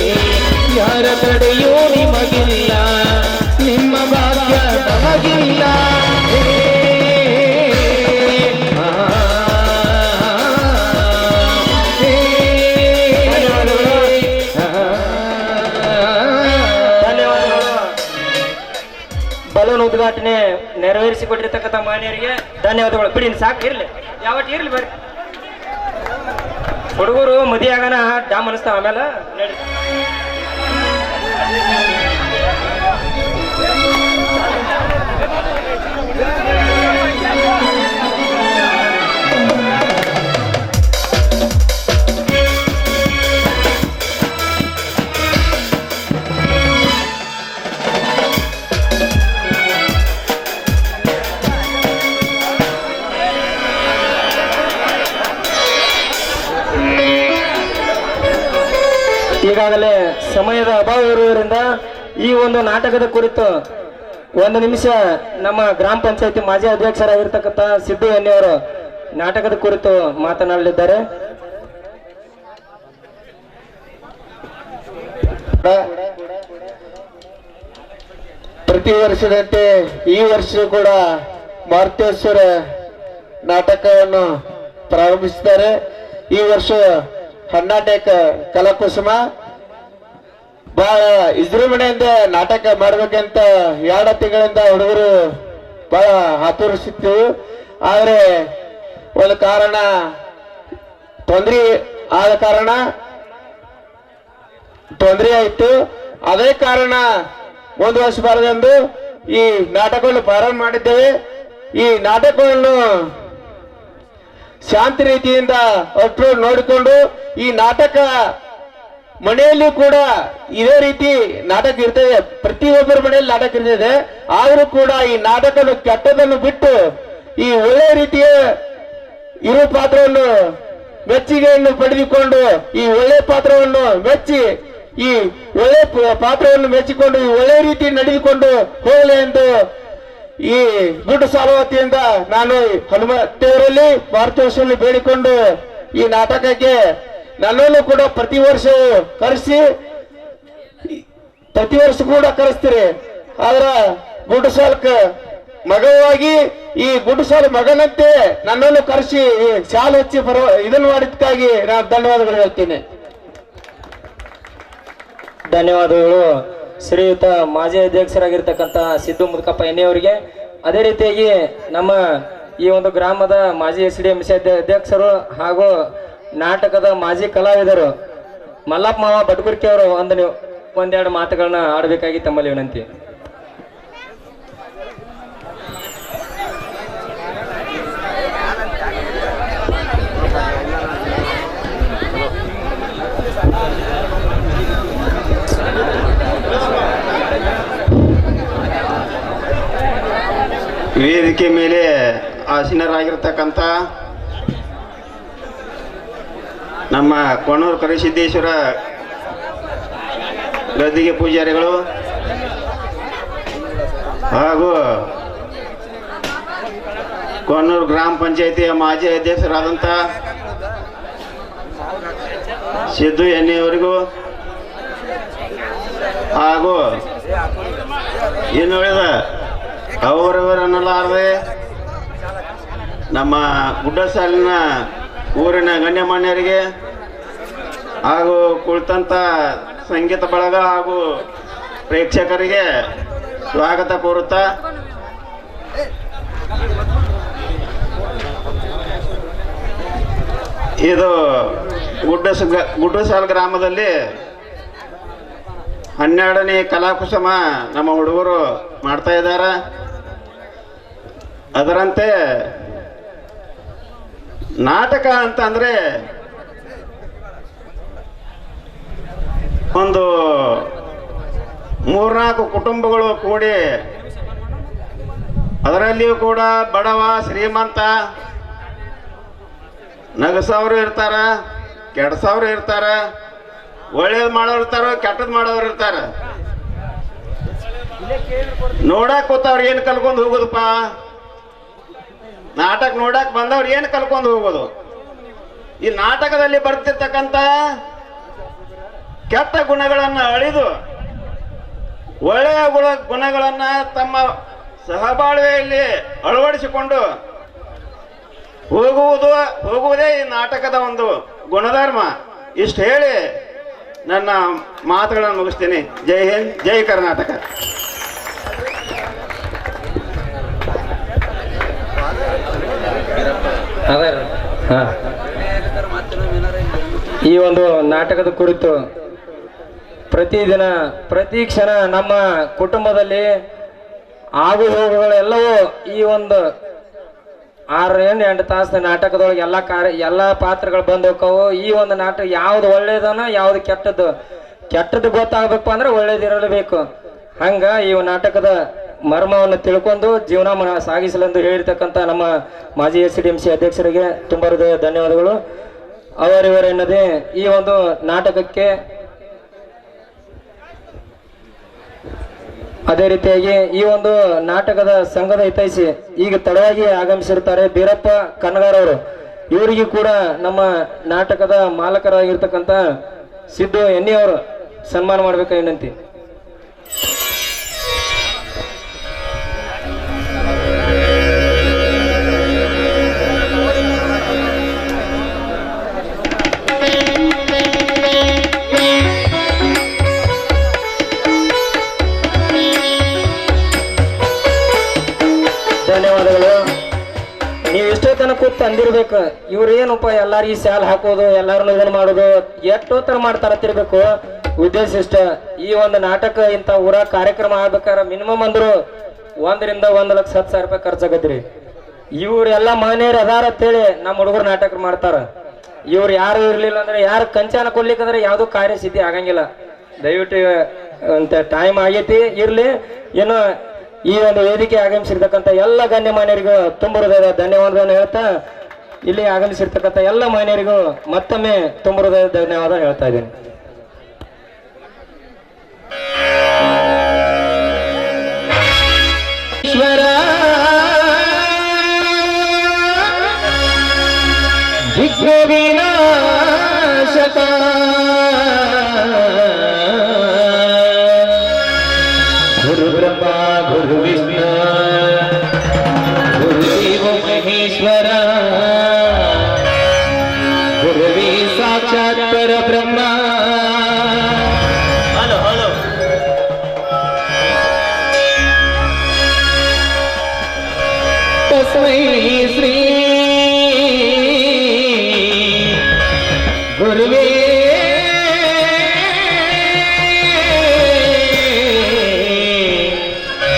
ಯಾರ ತಡೆಯೋ ನಿಮಗಿಲ್ಲ, ನಿಮ್ಮ ಭಾಗ್ಯ ನಮಗಿಲ್ಲ. ಬಲೂನ್ ಉದ್ಘಾಟನೆ ನೆರವೇರಿಸಿಕೊಟ್ಟಿರ್ತಕ್ಕಂಥ ಮಾನ್ಯರಿಗೆ ಧನ್ಯವಾದಗಳು. ಬಿಡಿ ಸಾಕು, ಇರ್ಲಿ ಯಾವತ್ತು ಇರ್ಲಿ ಬರ್ರಿ. ಹುಡುಗರು ಮದುವೆ ಆಗೋಣ ಡ್ಯಾಮ್ ಅನಿಸ್ತಾವ ಆಮೇಲೆ ನಡಿ. ಈಗಾಗಲೇ ಸಮಯದ ಅಭಾವ ಇರುವುದರಿಂದ ಈ ಒಂದು ನಾಟಕದ ಕುರಿತು ಒಂದು ನಿಮಿಷ ನಮ್ಮ ಗ್ರಾಮ ಪಂಚಾಯತಿ ಮಾಜಿ ಅಧ್ಯಕ್ಷರಾಗಿರ್ತಕ್ಕಂಥ ಸಿದ್ದು ಎನ್ನಿಯವರು ನಾಟಕದ ಕುರಿತು ಮಾತನಾಡಲಿದ್ದಾರೆ. ಪ್ರತಿ ವರ್ಷದಂತೆ ಈ ವರ್ಷ ಕೂಡ ಮಾರುತೇಶ್ವರ ನಾಟಕವನ್ನು ಪ್ರಾರಂಭಿಸಿದ್ದಾರೆ. ಈ ವರ್ಷ ಕರ್ನಾಟಕ ಕಲಾಕುಸುಮ ಬಹಳ ವಿಜೃಂಭಣೆಯಿಂದ ನಾಟಕ ಮಾಡ್ಬೇಕಂತ 2 ತಿಂಗಳಿಂದ ಹುಡುಗರು ಬಹಳ ಆತುರಿಸಿತ್ತು. ಆದರೆ ಒಂದು ಕಾರಣ ತೊಂದರೆ ಆಯಿತು. ಅದೇ ಕಾರಣ ಮುಂದುವರಿಸಬಾರದೆಂದು ಈ ನಾಟಕವನ್ನು ಪ್ರಾರಂಭ ಮಾಡಿದ್ದೇವೆ. ಈ ನಾಟಕವನ್ನು ಶಾಂತಿ ರೀತಿಯಿಂದ ಒಟ್ಟು ನೋಡಿಕೊಂಡು ಈ ನಾಟಕ ಮನೆಯಲ್ಲಿ ಕೂಡ ಇದೇ ರೀತಿ ನಾಟಕ ಇರ್ತದೆ. ಪ್ರತಿಯೊಬ್ಬರ ಮನೆಯಲ್ಲಿ ನಾಟಕ ಇರ್ತದೆ. ಆದರೂ ಕೂಡ ಈ ನಾಟಕವನ್ನು ಕೆಟ್ಟದನ್ನು ಬಿಟ್ಟು ಈ ಒಳ್ಳೆ ರೀತಿಯ ಇರುವ ಪಾತ್ರವನ್ನು ಮೆಚ್ಚುಗೆಯನ್ನು ಪಡೆದುಕೊಂಡು ಈ ಒಳ್ಳೆ ಪಾತ್ರವನ್ನು ಮೆಚ್ಚಿ ಈ ಒಳ್ಳೆ ಪಾತ್ರವನ್ನು ಮೆಚ್ಚಿಕೊಂಡು ಈ ಒಳ್ಳೆ ರೀತಿ ನಡೆದುಕೊಂಡು ಹೋಗಲಿ ಎಂದು ಈ ಗುಡ್ಡ ಸಾಲವತಿಯಿಂದ ನಾನು ಹನುಮಂತೇವರಲ್ಲಿ ಮಾರುತೇಶ್ವರಲ್ಲಿ ಬೇಡಿಕೊಂಡು ಈ ನಾಟಕಕ್ಕೆ ನನ್ನನ್ನು ಕೂಡ ಪ್ರತಿ ವರ್ಷ ಕೂಡ ಕರೆಸ್ತೀರಿ. ಆದ್ರ ಗುಡ್ಡ ಸಾಲಕ ಮಗವಾಗಿ ಈ ಗುಡ್ಡ ಸಾಲ ಮಗನಂತೆ ನನ್ನನ್ನು ಕರೆಸಿ ಶಾಲೆ ಹಚ್ಚಿ ಇದನ್ನು ಮಾಡಿದ್ದಕ್ಕಾಗಿ ನಾನು ಧನ್ಯವಾದಗಳು ಹೇಳ್ತೀನಿ. ಧನ್ಯವಾದಗಳು ಶ್ರೀಯುತ ಮಾಜಿ ಅಧ್ಯಕ್ಷರಾಗಿರ್ತಕ್ಕಂಥ ಸಿದ್ದು ಮುದುಕಪ್ಪ ಎನ್ನಿಯವರಿಗೆ. ಅದೇ ರೀತಿಯಾಗಿ ನಮ್ಮ ಈ ಒಂದು ಗ್ರಾಮದ ಮಾಜಿ SDMC ಅಧ್ಯಕ್ಷರು ಹಾಗೂ ನಾಟಕದ ಮಾಜಿ ಕಲಾವಿದರು ಮಲ್ಲಪ್ಪ ಮಾವ ಬಟ್ಗುರ್ಕಿ ಅವರು ಒಂದೆರಡು ಮಾತುಗಳನ್ನ ಆಡಬೇಕಾಗಿ ತಮ್ಮಲ್ಲಿ ವಿನಂತಿ. ವೇದಿಕೆ ಮೇಲೆ ಆಸೀನರಾಗಿರ್ತಕ್ಕಂಥ ನಮ್ಮ ಕೊಣ್ಣೂರು ಕರಿಸಿದ್ದೇಶ್ವರ ಗದ್ದಿಗೆ ಪೂಜಾರಿಗಳು ಹಾಗೂ ಕೊಣ್ಣೂರು ಗ್ರಾಮ ಪಂಚಾಯಿತಿಯ ಮಾಜಿ ಅಧ್ಯಕ್ಷರಾದಂಥ ಸಿದ್ದು ಎನ್ನಿಯವರಿಗೂ ಹಾಗೂ ಇನ್ನುಳಿದ ಅವರವರನ್ನಲಾರದೆ ನಮ್ಮ ಗುಡ್ಡಸಾಲಿನ ಊರಿನ ಗಣ್ಯಮಾನ್ಯರಿಗೆ ಹಾಗೂ ಕುಳಿತಂತ ಸಂಗೀತ ಬಳಗ ಹಾಗೂ ಪ್ರೇಕ್ಷಕರಿಗೆ ಸ್ವಾಗತ ಕೋರುತ್ತಾ ಇದು ಗುಡ್ಡಸಾಲ್ ಗ್ರಾಮದಲ್ಲಿ 12ನೇ ಕಲಾಕುಸುಮ ನಮ್ಮ ಹುಡುಗರು ಮಾಡ್ತಾ ಇದ್ದಾರೆ. ಅದರಂತೆ ನಾಟಕ ಅಂತಂದ್ರೆ ಒಂದು 3-4 ಕುಟುಂಬಗಳು ಕೂಡಿ, ಅದರಲ್ಲಿಯೂ ಕೂಡ ಬಡವ ಶ್ರೀಮಂತ ನಗಸವ್ರು ಇರ್ತಾರ, ಕೆಡ್ಸವ್ರು ಇರ್ತಾರ, ಒಳ್ಳೇದು ಮಾಡೋರು ಇರ್ತಾರ, ಕೆಟ್ಟದ್ ಮಾಡೋರು ಇರ್ತಾರ. ನೋಡಕ್ ಕೂತವ್ರು ಏನ್ ಕಲ್ಕೊಂಡು ಹೋಗೋದಪ್ಪ, ನಾಟಕ ನೋಡಕ್ ಬಂದವ್ರು ಏನ್ ಕಲ್ಕೊಂಡು ಹೋಗೋದು. ಈ ನಾಟಕದಲ್ಲಿ ಬರ್ತಿರ್ತಕ್ಕಂಥ ಕೆಟ್ಟ ಗುಣಗಳನ್ನ ಅಳಿದು ಒಳ್ಳೆಯ ಗುಣಗಳನ್ನ ತಮ್ಮ ಸಹಬಾಳ್ವೆಯಲ್ಲಿ ಅಳವಡಿಸಿಕೊಂಡು ಹೋಗುವುದೇ ಈ ನಾಟಕದ ಒಂದು ಗುಣಧರ್ಮ. ಇಷ್ಟು ಹೇಳಿ ನನ್ನ ಮಾತುಗಳನ್ನು ಮುಗಿಸ್ತೀನಿ. ಜೈ ಹಿಂದ್, ಜೈ ಕರ್ನಾಟಕ. ಈ ಒಂದು ನಾಟಕದ ಕುರಿತು ಪ್ರತಿದಿನ ಪ್ರತಿ ಕ್ಷಣ ನಮ್ಮ ಕುಟುಂಬದಲ್ಲಿ ಆಗು ಹೋಗುಗಳೆಲ್ಲವೂ ಈ ಒಂದು 6-8 ತಾಸಿನ ನಾಟಕದೊಳಗೆ ಎಲ್ಲ ಪಾತ್ರಗಳು ಬಂದು ಹೋಕ್ಕವು. ಈ ಒಂದು ನಾಟಕ ಯಾವ್ದು ಒಳ್ಳೇದನ ಯಾವ್ದು ಕೆಟ್ಟದ್ದು ಗೊತ್ತಾಗಬೇಕು ಅಂದ್ರೆ ಒಳ್ಳೇದಿರಲೇಬೇಕು. ಹಂಗ ಈ ನಾಟಕದ ಮರ್ಮವನ್ನು ತಿಳ್ಕೊಂಡು ಜೀವನ ಸಾಗಿಸಲೆಂದು ಹೇಳಿರ್ತಕ್ಕಂಥ ನಮ್ಮ ಮಾಜಿ SDMC ಅಧ್ಯಕ್ಷರಿಗೆ ತುಂಬ ಹೃದಯ ಧನ್ಯವಾದಗಳು. ಅವರಿವರೆನ್ನದೇ ಈ ಒಂದು ನಾಟಕಕ್ಕೆ ಅದೇ ರೀತಿಯಾಗಿ ಈ ಒಂದು ನಾಟಕದ ಸಂಘದ ಹಿತೈಷಿ ಈಗ ತಡವಾಗಿ ಆಗಮಿಸಿರ್ತಾರೆ ಬೀರಪ್ಪ ಕನ್ನಗಾರ್ ಅವರು. ಇವರಿಗೂ ಕೂಡ ನಮ್ಮ ನಾಟಕದ ಮಾಲಕರಾಗಿರ್ತಕ್ಕಂಥ ಸಿದ್ದು ಎನ್ನಿ ಅವರು ಸನ್ಮಾನ ಮಾಡಬೇಕು ವಿನಂತಿ. ಧನ್ಯವಾದಗಳು. ನೀವು ಎಷ್ಟೋ ತನಕ ಕೂತು ಅಂದಿರ್ಬೇಕು, ಇವ್ರು ಏನಪ್ಪ ಎಲ್ಲಾರಿಗೂ ಸ್ಯಾಲ್ ಹಾಕೋದು, ಎಲ್ಲಾರನ್ನು ಇದನ್ನು ಮಾಡೋದು, ಎಷ್ಟೋ ತರ ಮಾಡ್ತಾರತ್ತಿರ್ಬೇಕು. ಉದ್ದೇಶ ಇಷ್ಟ, ಈ ಒಂದು ನಾಟಕ ಇಂಥ ಊರ ಕಾರ್ಯಕ್ರಮ ಆಗ್ಬೇಕಾದ್ರೆ ಮಿನಿಮಮ್ ಅಂದ್ರು 1-1,10,000 ರೂಪಾಯಿ ಖರ್ಚಾಗತ್ರಿ. ಇವ್ರೆಲ್ಲ ಮನೆಯವ್ರು ಅದಾರ ಅಂತೇಳಿ ನಮ್ಮ ಹುಡುಗರು ನಾಟಕ ಮಾಡ್ತಾರ. ಇವ್ರು ಯಾರು ಇರ್ಲಿಲ್ಲ ಅಂದ್ರೆ, ಯಾರು ಕಂಚಾನ ಕೊಡ್ಲಿಕ್ಕಂದ್ರೆ ಯಾವ್ದು ಕಾರ್ಯಸಿದ್ಧಿ ಆಗಂಗಿಲ್ಲ. ದಯವಿಟ್ಟು ಅಂತ ಟೈಮ್ ಆಗೈತಿ, ಇರ್ಲಿ. ಏನು ಈ ಒಂದು ವೇದಿಕೆ ಆಗಮಿಸಿರ್ತಕ್ಕಂಥ ಎಲ್ಲ ಗಣ್ಯಮಾನ್ಯರಿಗೂ ತುಂಬ ಹೃದಯದ ಧನ್ಯವಾದವನ್ನು ಹೇಳ್ತಾ, ಇಲ್ಲಿ ಆಗಮಿಸಿರ್ತಕ್ಕಂಥ ಎಲ್ಲ ಮಾನ್ಯರಿಗೂ ಮತ್ತೊಮ್ಮೆ ತುಂಬ ಹೃದಯದ ಧನ್ಯವಾದ ಹೇಳ್ತಾ ಇದ್ದೀನಿ. ಈಶ್ವರ ವಿಘ್ನ ವಿನಾಶಕ ಗುರು ಬ್ರಹ್ಮ ಗುರು ವಿಷ್ಣು ಗುರುದೇವ ಮಹೇಶ್ವರ ಗುರುವೇ ಸಾಕ್ಷಾತ್ ಪರಬ್ರಹ್ಮ. ತಸ್ಮೈ ಶ್ರೀ ಗುರುವೇ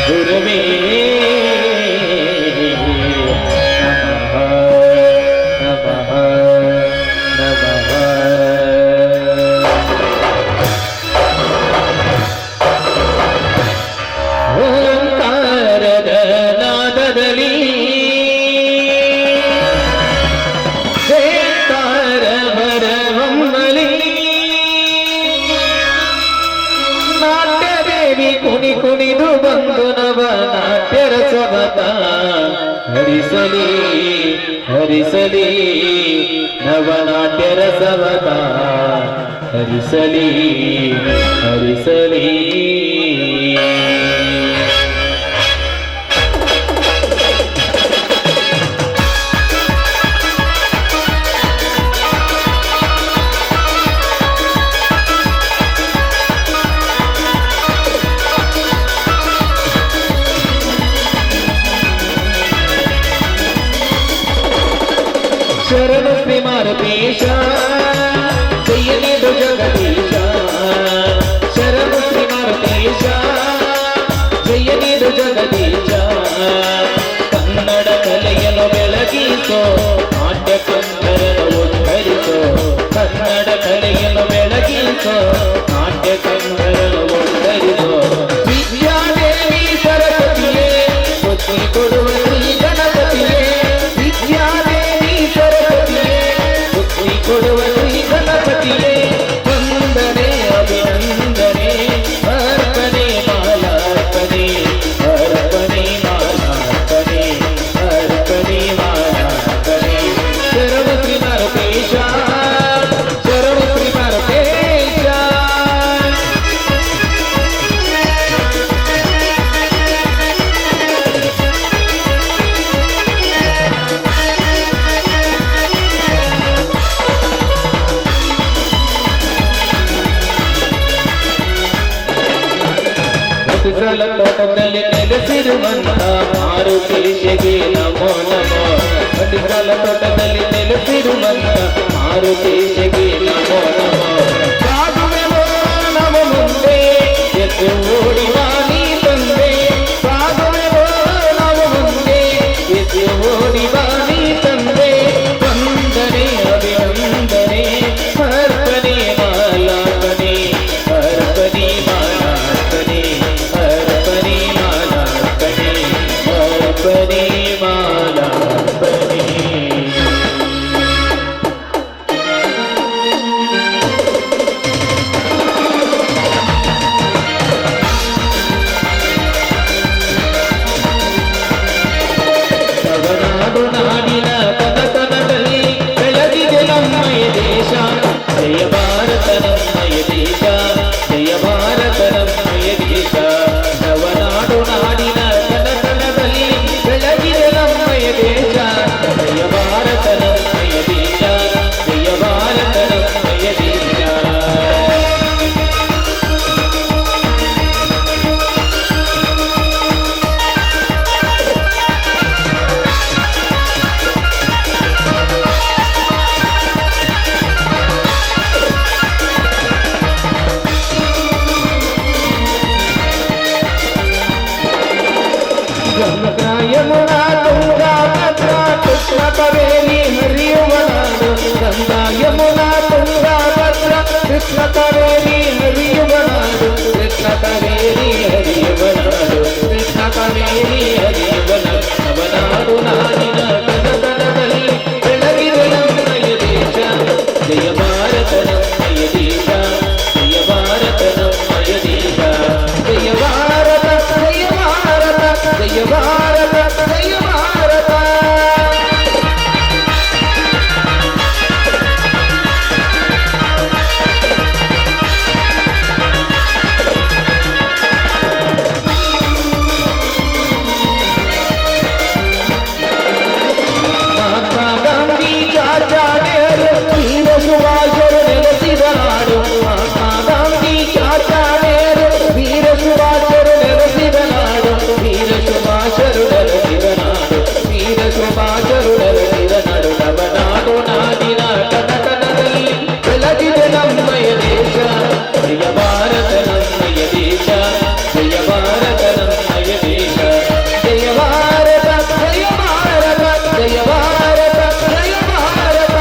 ಗುರುವೇ ನಮಃ ನಮಃ. ಓಂಕಾರದ ನಾದದಲ್ಲಿ ಕುಣಿ ಕುಣಿದು ಬಂದು ನವ ನಾಟ್ಯ ರಸವತ ಹರಿಸಲಿ ಹರಿಸಲಿ ನವನಾಟ್ಯ ರಸವತ ಹರಿಸಲಿ ಹರಿಸಲಿ. ಶರಣ ಶ್ರೀ ಮಾರುತೇಶ ಜಯನಿದು ಜಗದೀಶ. ಶರಣ ಶ್ರೀ ಮಾರುತೇಶ ಜಯನಿದು ಜಗದೀಶ. ಕನ್ನಡ ಕಲೆಯನ್ನು ಬೆಳಗಿಸೋ ನಾಟ್ಯ ಕಂಠರನ್ನು ಉದ್ಧರಿಸೋ. ಕನ್ನಡ ಕಲೆಯನ್ನು ಬೆಳಗಿಸೋ ನಾಟ್ಯ ಕಂಠರನ್ನು ಉದ್ಧರಿಸೋ. ವಿದ್ಯಾದೇವಿ ಸರಸ್ವತಿಯೇ ಬುದ್ಧಿ ಕೊಡುವ ಶ್ರೀ ಗಣಪತಿಯೇ. ವಿದ್ಯಾದೇವಿ ಸರಸ್ವತಿಯೇ ಬುದ್ಧಿ ಕೊಡುವ ಶ್ರೀ ಗಣಪತಿಯೇ. ವಂದನೆ ಅಭಿನಂದನೆ ಅರ್ಪಣೆ ಮಾಲಾರ್ಪಣೆ. ಅರ್ಪಣೆ ಮಾಲಾರ್ಪಣೆ. ಅರ್ಪಣೆ ಮಾಲಾರ್ಪಣೆ. ಶರಣ ಶ್ರೀ ಮಾರುತೇಶ ಶರಣ ಶ್ರೀ ಮಾರುತೇಶ. ಕುಶಲ ತೋಟದಲ್ಲಿ ನೆಲೆಸಿರುವಂತ ಮಾರುತೇಶಗೆ ನಮೋ ನಮೋ. ಕುಶಲ ತೋಟದಲ್ಲಿ ನೆಲೆಸಿರುವಂತ ಮಾರುತೇಶಗೆ ನಮೋ ನಮೋ. ಸಾಗುವೆವೋ ನಮ ಮುಂದೆ ಎದ್ದು ಓಡಿವ ನೀ ತಂದೆ. ಸಾಗುವೆವೋ ನಮ ಮುಂದೆ ಎದ್ದು ಓಡಿವ ನೀ ತಂದೆ. ವಂದನೆ ಅಭಿನಂದನೆ ಅರ್ಪಣೆ ಮಾಲಾರ್ಪಣೆ. ಅರ್ಪಣೆ ಮಾಲಾರ್ಪಣೆ. ಅರ್ಪಣೆ ಮಾಲಾರ್ಪಣೆ. ಅರ್ಪಣೆ ಮಾಲಾರ್ಪಣೆ. ನವನಾಡು ನಾಡಿನ ಕನಕನದಲ್ಲಿ ಬೆಳಗಿದೆ ನಮ್ಮಯ ದೇಶ. ಜಯ ಭಾರತ ನಮ್ಮಯ ದೇಶ. ಜಯ ಭಾರತ ನಮ್ಮಯ ದೇಶ. ನವನಾಡು ನಾಡಿನ ಕನಕನದಲ್ಲಿ ಬೆಳಗಿದೆ ನಮ್ಮಯ ದೇಶ. ಜಯ ಭಾರತ ನಮ್ಮಯ ದೇಶ. ಜಯ ಭಾರತ ನಮ್ಮಯ ದೇಶ. ಗಂಗಾ ಯಮುನಾ ತುಂಗಾ ಭದ್ರಾ ಕೃಷ್ಣ ಕಾವೇರಿ ಹರಿಯುವ ನಾಡು. ಗಂಗಾ ಯಮುನಾ ತುಂಗಾ ಭದ್ರಾ ಕೃಷ್ಣ ಕಾವೇರಿ ಹರಿಯುವ ನಾಡು. ಕೃಷ್ಣ ಕಾವೇರಿ ಹರಿಯುವ ನಾಡು. ಕೃಷ್ಣ ಕಾವೇರಿ ಹರಿಯುವ ನಾಡು. ನವನಾಡು ನಾಡಿನ ಕನಕನದಲ್ಲಿ ಬೆಳಗಿದೆ ನಮ್ಮಯ ದೇಶ. ಜಯ ಭಾರತ ನಮ್ಮಯ ದೇಶ. ಜಯ ಭಾರತ ನಮ್ಮಯ ದೇಶ. ಜಯ ಭಾರತ ಜಯ ಭಾರತ ಜಯ ಭಾರತ ಜಯ ಭಾರತ. ಮಹಾತ್ಮ ಗಾಂಧಿ ಚಾಚಾ ನೆಹರು ವೀರ ಸುಭಾಷರು ನೆಲೆಸಿದ ನಾಡು. ಮಹಾತ್ಮ ಗಾಂಧಿ ಚಾಚಾ ನೆಹರು ವೀರ ಸುಭಾಷರು ನೆಲೆಸಿದ ನಾಡು. ವೀರ ಸುಭಾಷರು ನೆಲೆಸಿದ ನಾಡು. ವೀರ ಸುಭಾಷರು ನೆಲೆಸಿದ ನಾಡು. ನವನಾಡು ನಾಡಿನ ಕನಕನದಲ್ಲಿ ಬೆಳಗಿದೆ ನಮ್ಮಯ ದೇಶ. ಜಯ ಭಾರತ ನಮ್ಮಯ ದೇಶ. ಜಯ ಭಾರತ ನಮ್ಮಯ ದೇಶ. ಜಯ ಭಾರತ ಜಯ ಭಾರತ ಜಯ ಭಾರತ ಜಯ ಭಾರತ.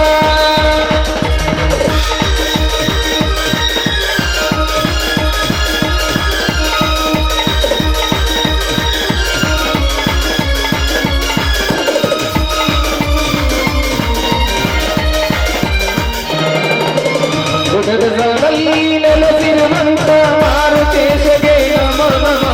ಗುಡ್ಡದಲ್ಲಿ ನೆಲೆಸಿರುವಂತ ಮಾರುತೇಶಗೆ ನಮೋ ನಮಃ.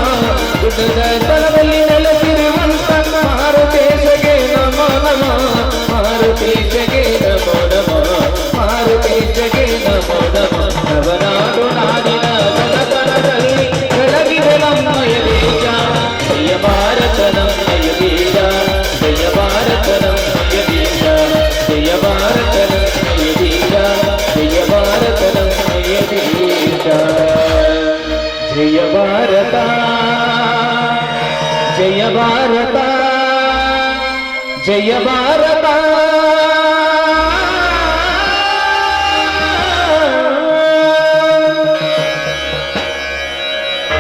ಗುಡ್ಡದ ಸ್ಥಳದಲ್ಲಿ ನೆಲೆಸಿರುವಂತ ಮಾರುತೇಶಗೆ ನಮೋ ನಮಃ. ಮಾರುತೇಶಗೆ ನಮೋ ನಮಃ. ಮಾರುತೇಶಗೆ ನಮೋ ನಮಃ. ಜಯ ಭಾರತ ನಮ್ಮಯ ದೇಶ ಜಯ ಭಾರತ ನಮ್ಮಯ ದೇಶ ಜಯ ಭಾರತ ಜಯ ಭಾರತ ಜಯ ಭಾರತ